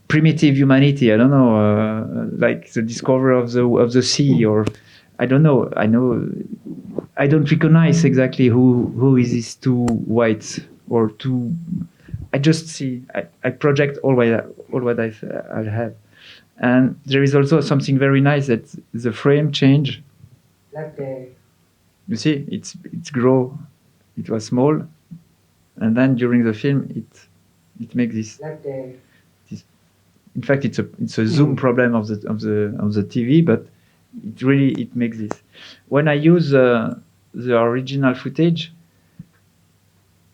primitive humanity. I don't know, like the discovery of the sea, or I don't know. I don't recognize exactly who is this two whites or two. I just see. I project all what I have, and there is also something very nice that the frame change. You see, it's grow. It was small, and then during the film, it makes this. In fact, it's a zoom problem of the TV, but it makes this. When I use the original footage,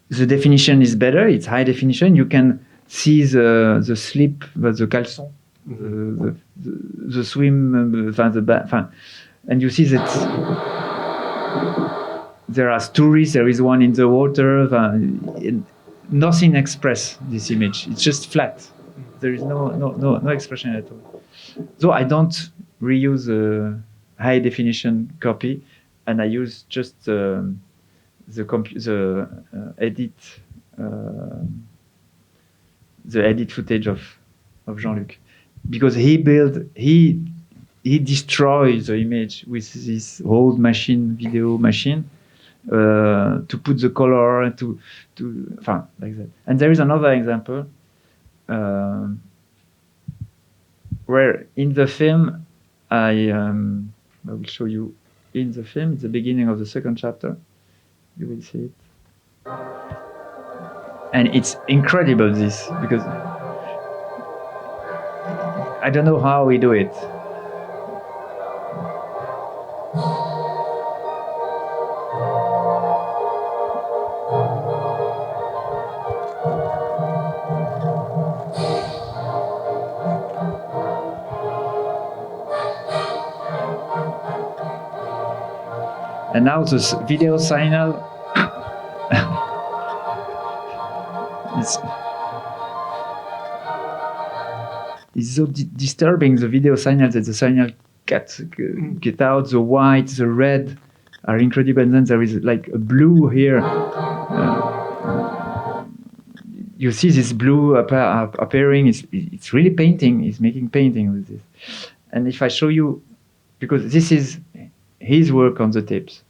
the definition is better. It's high definition. You can see the slip, the caleçon the swim, and you see that there are stories. There is one in the water. Nothing express this image. It's just flat. There is no expression at all. So I don't reuse a high definition copy, and I use just the edit footage of Jean-Luc, because he destroys the image with this old video machine, to put the color to like that. And there is another example where in the film I will show you in the film. It's the beginning of the second chapter. You will see it. And it's incredible, this, because I don't know how we do it. And now this video signal, it's so disturbing, the video signal, that the signal get out, the white, the red are incredible, and then there is like a blue here. You see this blue appearing, it's really painting, it's making painting with this. And if I show you, because this is his work on the tapes,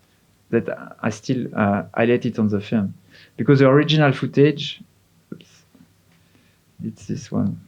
that I still highlight it on the film, because the original footage, it's this one.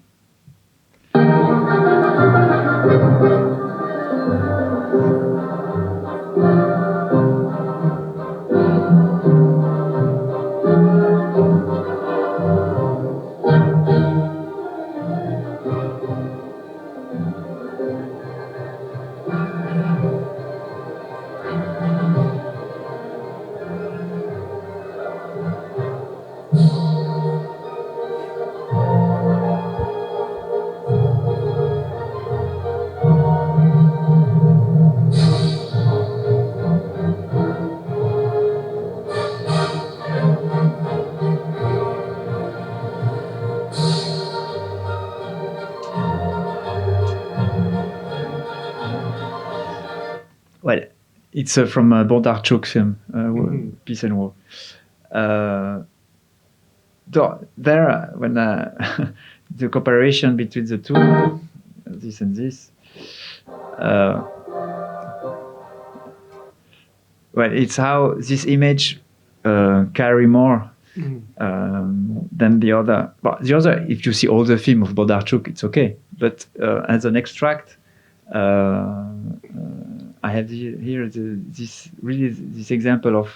Well, it's from a Bondarchuk film, Peace and War. There, when the comparison between the two, this and this, well, it's how this image carry more than the other. But the other, if you see all the film of Bondarchuk, it's okay. But as an extract, I have here this example of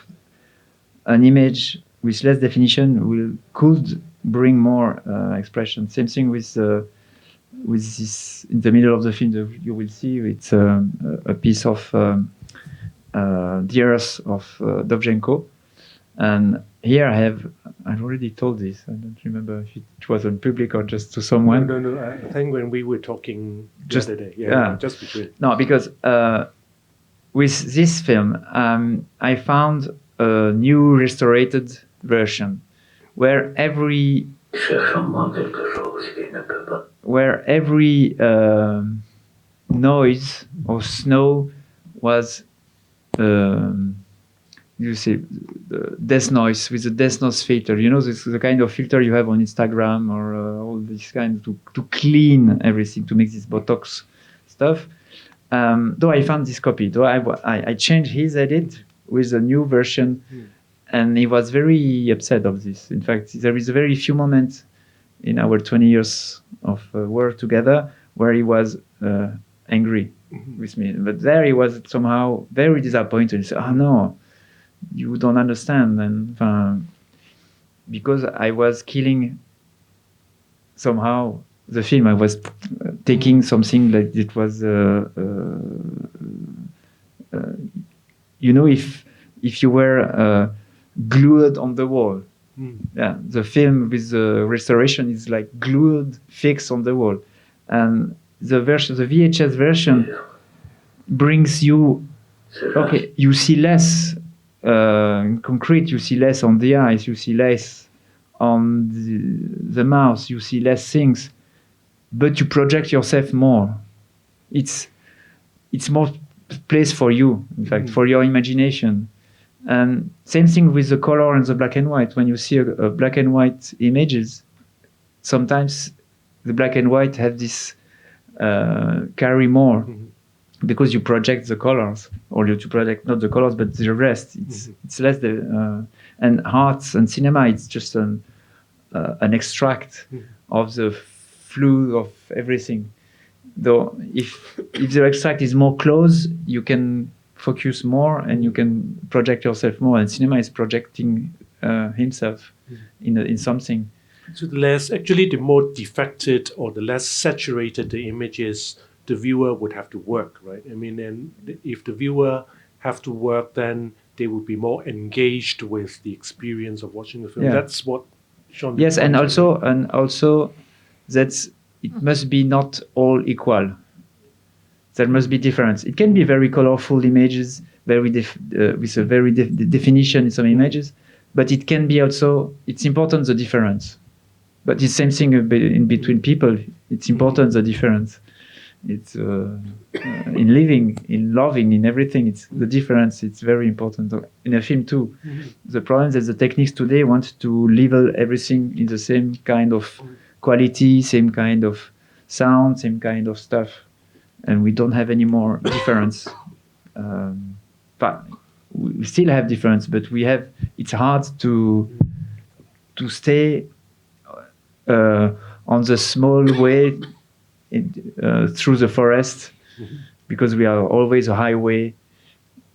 an image with less definition could bring more expression. Same thing with this in the middle of the film. You will see it's a piece of The Earth of Dovzhenko, and here I've already told this. I don't remember if it was on public or just to someone. No. I think when we were talking just the other day, just between. No, because with this film, I found a new restored version where every noise or snow was you see the death noise with the death noise filter. You know, this is the kind of filter you have on Instagram or all this kind to clean everything, to make this Botox stuff. Though I found this copy, though I changed his edit with a new version, and he was very upset of this. In fact, there is a very few moments in our 20 years of work together where he was angry with me. But there he was somehow very disappointed. He said, "Oh no, you don't understand." And because I was killing somehow the film, I was taking something like it was, you know, if you were glued on the wall. The film with the restoration is like glued, fixed on the wall. And the VHS version brings you, okay, you see less in concrete, you see less on the eyes, you see less on the mouth, you see less things, but you project yourself more. It's more place for you, in fact, for your imagination. And same thing with the color and the black and white. When you see a black and white images, sometimes the black and white have this carry more because you project the colors, or you project not the colors but the rest. It's less and arts and cinema. It's just an extract of the flow of everything. Though if the extract is more close, you can focus more and you can project yourself more. And cinema is projecting himself in something. So the more defected or the less saturated the image is, the viewer would have to work, right? I mean, and if the viewer have to work, then they would be more engaged with the experience of watching the film. Yeah. That's what Jean-Luc. Yes, and also that's it must be not all equal. There must be difference. It can be very colorful images, very with a very definition in some images, but it can be also. It's important the difference. But it's same thing in between people. It's important the difference. It's in living, in loving, in everything. It's the difference. It's very important in a film too. The problem is that the techniques today want to level everything in the same kind of quality, same kind of sound, same kind of stuff, and we don't have any more difference. But we still have difference, but we have. It's hard to stay on the small way through the forest, because we are always a highway,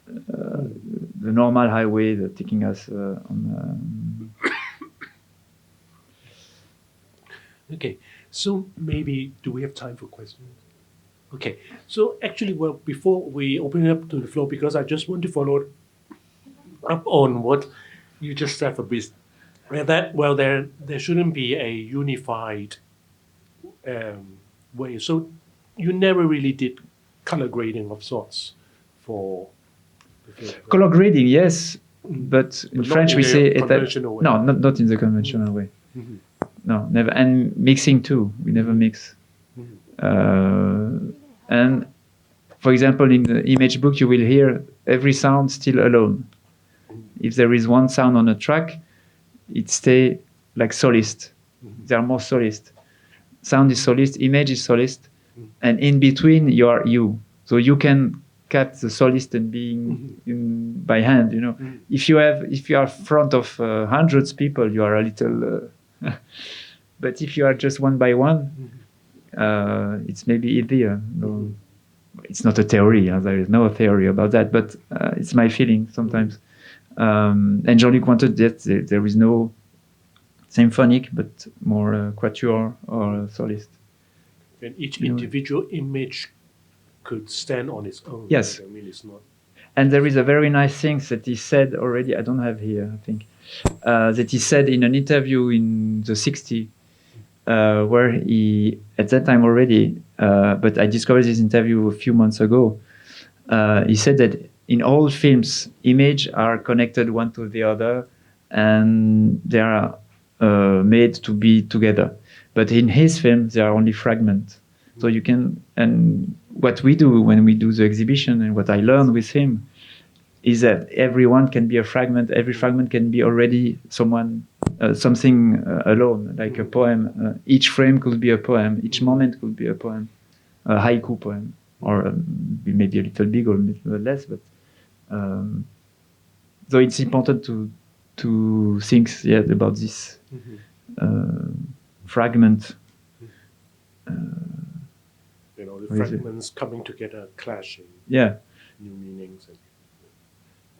the normal highway that taking us on. Okay, so maybe do we have time for questions? Okay, so actually, well, before we open it up to the floor, because I just want to follow up on what you just said, Fabrice, that there shouldn't be a unified way. So you never really did color grading of sorts for the film. Color grading, yes, but in French we say conventional way. No, not in the conventional way. No, never. And mixing too. We never mix. And for example, in the image book, you will hear every sound still alone. If there is one sound on a track, it stay like solist. There are more solist. Sound is solist, image is solist, and in between you are you. So you can cut the solist and being by hand. You know, if you are in front of hundreds of people, you are a little. But if you are just one by one, it's maybe easier. No, it's not a theory. There is no theory about that, but it's my feeling sometimes. And Jean-Luc wanted that there is no symphonic, but more quatuor or solist. And each individual image could stand on its own. Yes. Right? I mean, it's not. And there is a very nice thing that he said already. I don't have here, I think. That he said in an interview in the 60s, where he, at that time already, but I discovered this interview a few months ago, he said that in all films, images are connected one to the other, and they are made to be together. But in his film, they are only fragments. So you can, and what we do when we do the exhibition, and what I learned with him, is that everyone can be a fragment. Every fragment can be already something alone, like a poem. Each frame could be a poem. Each moment could be a poem, a haiku poem, or maybe a little big or a little less. But so it's important to think about this fragment. The fragments coming together, clashing. Yeah. New meanings.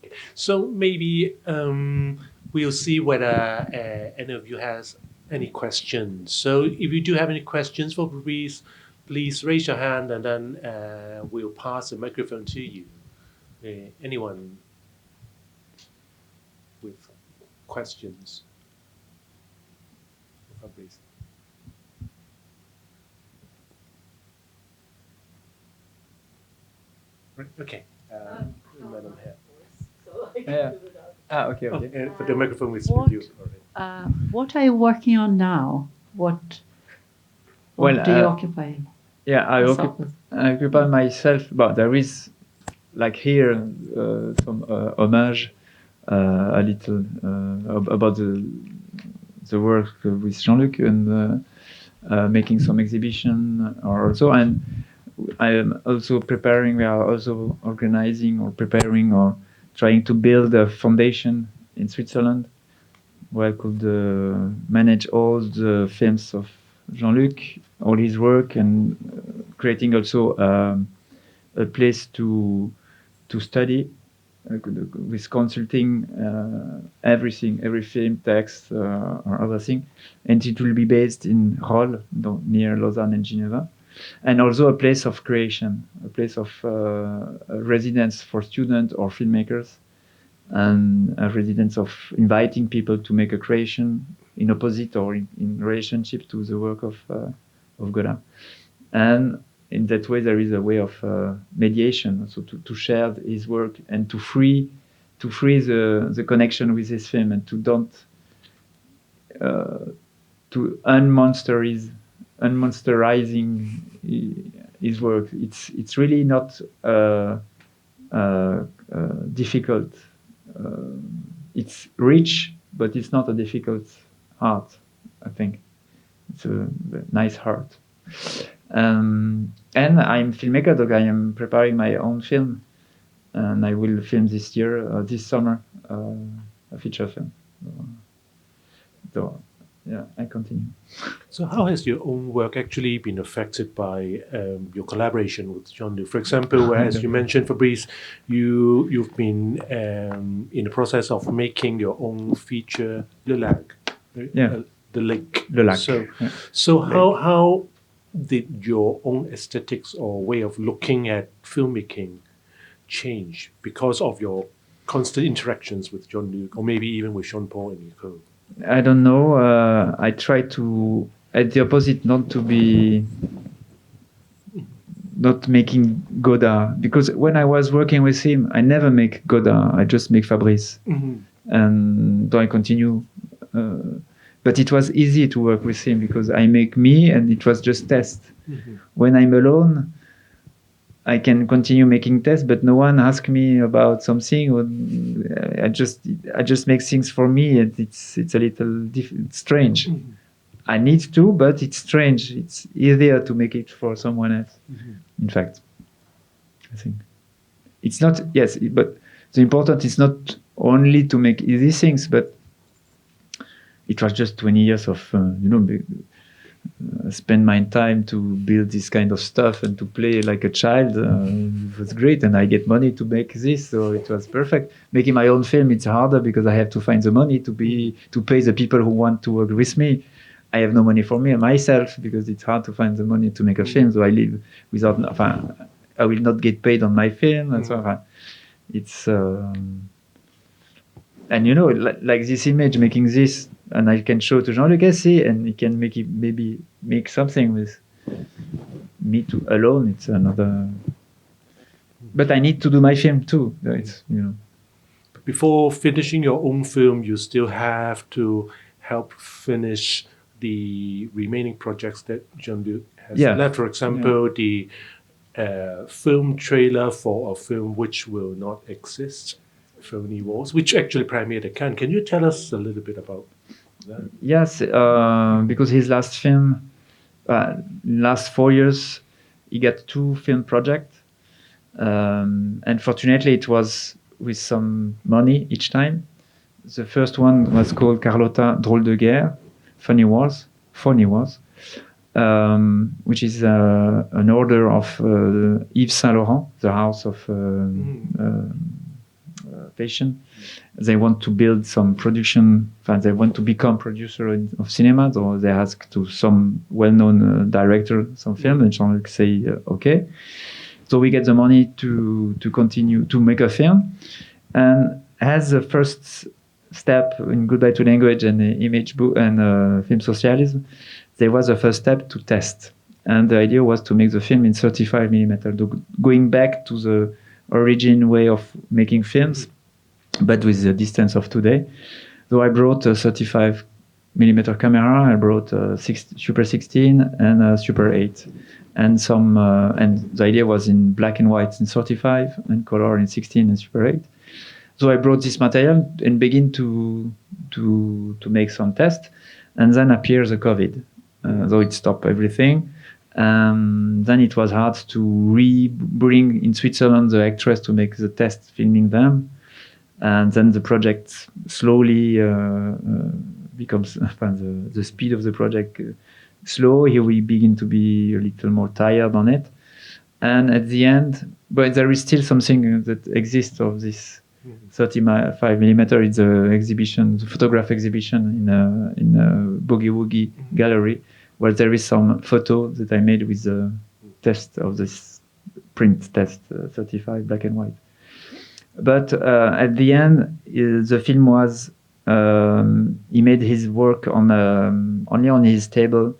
Okay. So maybe we'll see whether any of you has any questions. So if you do have any questions for Fabrice, please raise your hand, and then we'll pass the microphone to you. Anyone with questions for Fabrice? Right. Okay. Madam here. Yeah. Okay. And but the microphone is with you. Already. What are you working on now? What do you occupy? Yeah, I occupy myself. But there is, like here, some homage, a little about the work with Jean-Luc and making some exhibition or also. And I am also preparing. We are also organizing or preparing or trying to build a foundation in Switzerland where I could manage all the films of Jean-Luc, all his work, and creating also a place to study with consulting everything, every film, text, or other thing. And it will be based in Rolle, near Lausanne and Geneva. And also a place of creation, a place of residence for students or filmmakers, and a residence of inviting people to make a creation in opposite or in relationship to the work of Godard. And in that way, there is a way of mediation, so to share his work and to free the connection with his film and to don't to unmonsterizing his work. It's really not difficult. It's rich, but it's not a difficult art. I think it's a nice art. And I'm filmmaker, so I am preparing my own film, and I will film this year, this summer, a feature film. So yeah, I continue. So how has your own work actually been affected by your collaboration with Jean-Luc? For example, as you mentioned, Fabrice, you've been in the process of making your own feature, Le Lac, the lake. Le Lac. So how did your own aesthetics or way of looking at filmmaking change because of your constant interactions with Jean-Luc, or maybe even with Jean-Paul and Nico? I don't know. I try to, at the opposite, not making Godard, because when I was working with him, I never make Godard. I just make Fabrice, and so I continue. But it was easy to work with him because I make me, and it was just test. When I'm alone, I can continue making tests, but no one asks me about something. Or I just make things for me, and it's a little strange. I need to, but it's strange. It's easier to make it for someone else. In fact, I think it's not. Yes, but the important is not only to make easy things, but it was just 20 years of spend my time to build this kind of stuff and to play like a child. It was great, and I get money to make this, so it was perfect. Making my own film, it's harder because I have to find the money to pay the people who want to work with me. I have no money for me and myself because it's hard to find the money to make a film, so I live without. I will not get paid on my film, and so on. It's and like this image, making this. And I can show to Jean-Luc, and he can maybe make something with me too alone. It's another. But I need to do my film too. It's Before finishing your own film, you still have to help finish the remaining projects that Jean-Luc has left. For example, the film trailer for a film which will not exist, Phony Wars, which actually premiered at Cannes. Can you tell us a little bit about that? Yes, because his last film, last 4 years, he got 2 film projects. And fortunately, it was with some money each time. The first one was called Carlotta Drôle de Guerre, Funny Wars, which is an order of Yves Saint Laurent, the house of fashion. They want to build some production. They want to become producer of cinema. So they ask to some well-known director some film, and Jean-Luc say okay. So we get the money to continue to make a film, and as the first step in Goodbye to Language and image book and film socialism, there was a first step to test, and the idea was to make the film in 35mm, going back to the origin way of making films, but with the distance of today. So I brought a 35mm camera, I brought a Super 16 and a Super 8. And and the idea was in black and white in 35 and color in 16 and Super 8. So I brought this material and begin to make some tests, and then appears the COVID. So it stopped everything. Then it was hard to bring in Switzerland the actress to make the test, filming them. And then the project slowly becomes, the speed of the project slow. Here we begin to be a little more tired on it. And at the end, but there is still something that exists of this 35mm. It's an exhibition, the photograph exhibition in a Boogie Woogie gallery, where there is some photo that I made with the test of this print test, 35 black and white. But at the end, the film was, he made his work on only on his table,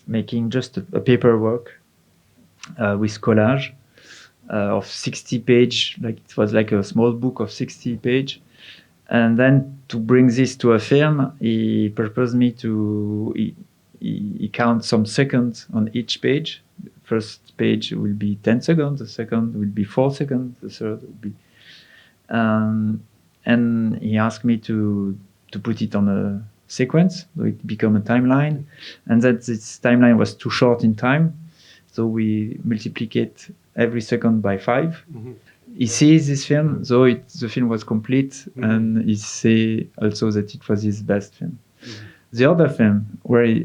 making just a paperwork with collage of 60 page, like it was like a small book of 60 page. And then to bring this to a film, he proposed me to, he count some seconds on each page. The first page will be 10 seconds, the second will be 4 seconds, the third will be... and he asked me to put it on a sequence, so it became a timeline. And that this timeline was too short in time, so we multiplicate every second by 5. Mm-hmm. He sees this film, so the film was complete, and he say also that it was his best film. Mm-hmm. The other film, where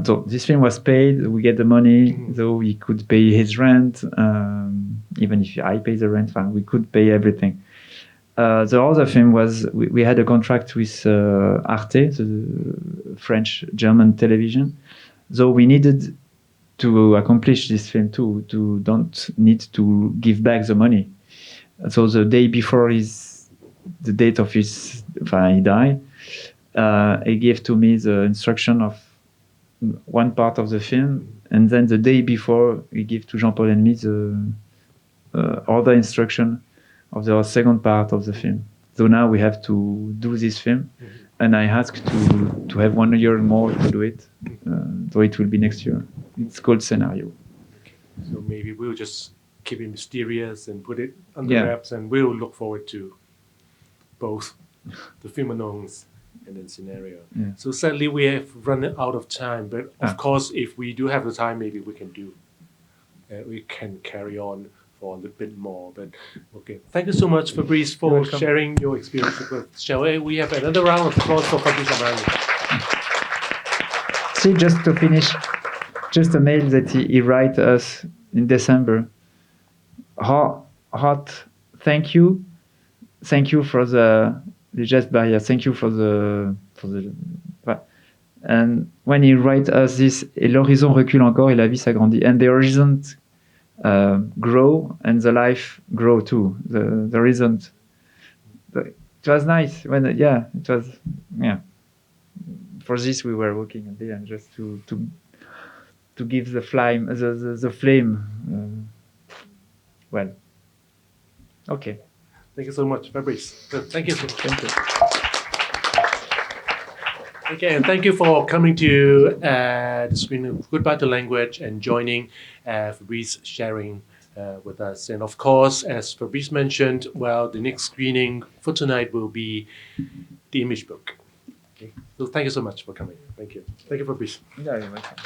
so this film was paid, we get the money, so he could pay his rent, even if I pay the rent, we could pay everything. The other film was, we had a contract with Arte, the French-German television, so we needed to accomplish this film too, to don't need to give back the money. So the day before the date of his, he died, he gave to me the instruction of one part of the film, and then the day before he gave to Jean-Paul and me the other instruction of the second part of the film. So now we have to do this film, and I asked to have 1 year more to do it, so it will be next year. It's called Scenario. Okay. So maybe we'll just keep it mysterious and put it under wraps, and we'll look forward to both the film annonce and then Scenario. Yeah. So sadly we have run out of time, but of course if we do have the time, maybe we can carry on for a little bit more. But okay, thank you so much, Fabrice, for sharing your experience with us. Shall we have another round of applause for Fabrice Aragno? See, just to finish, just a mail that he write us in December. Hot, thank you for the geste barrière. Thank you for the. And when he write us this, et l'horizon recule encore et la vie s'agrandit, and the horizon grow and the life grow too. The horizon. It was nice when it was For this we were working at the end just to give the flame the flame. Well, okay. Thank you so much, Fabrice. Thank you so much. Thank you. Okay, and thank you for coming to the screening of Goodbye to Language and joining Fabrice sharing with us. And of course, as Fabrice mentioned, well, the next screening for tonight will be the image book. Okay, so thank you so much for coming. Thank you. Thank you, Fabrice. Yeah, you're welcome.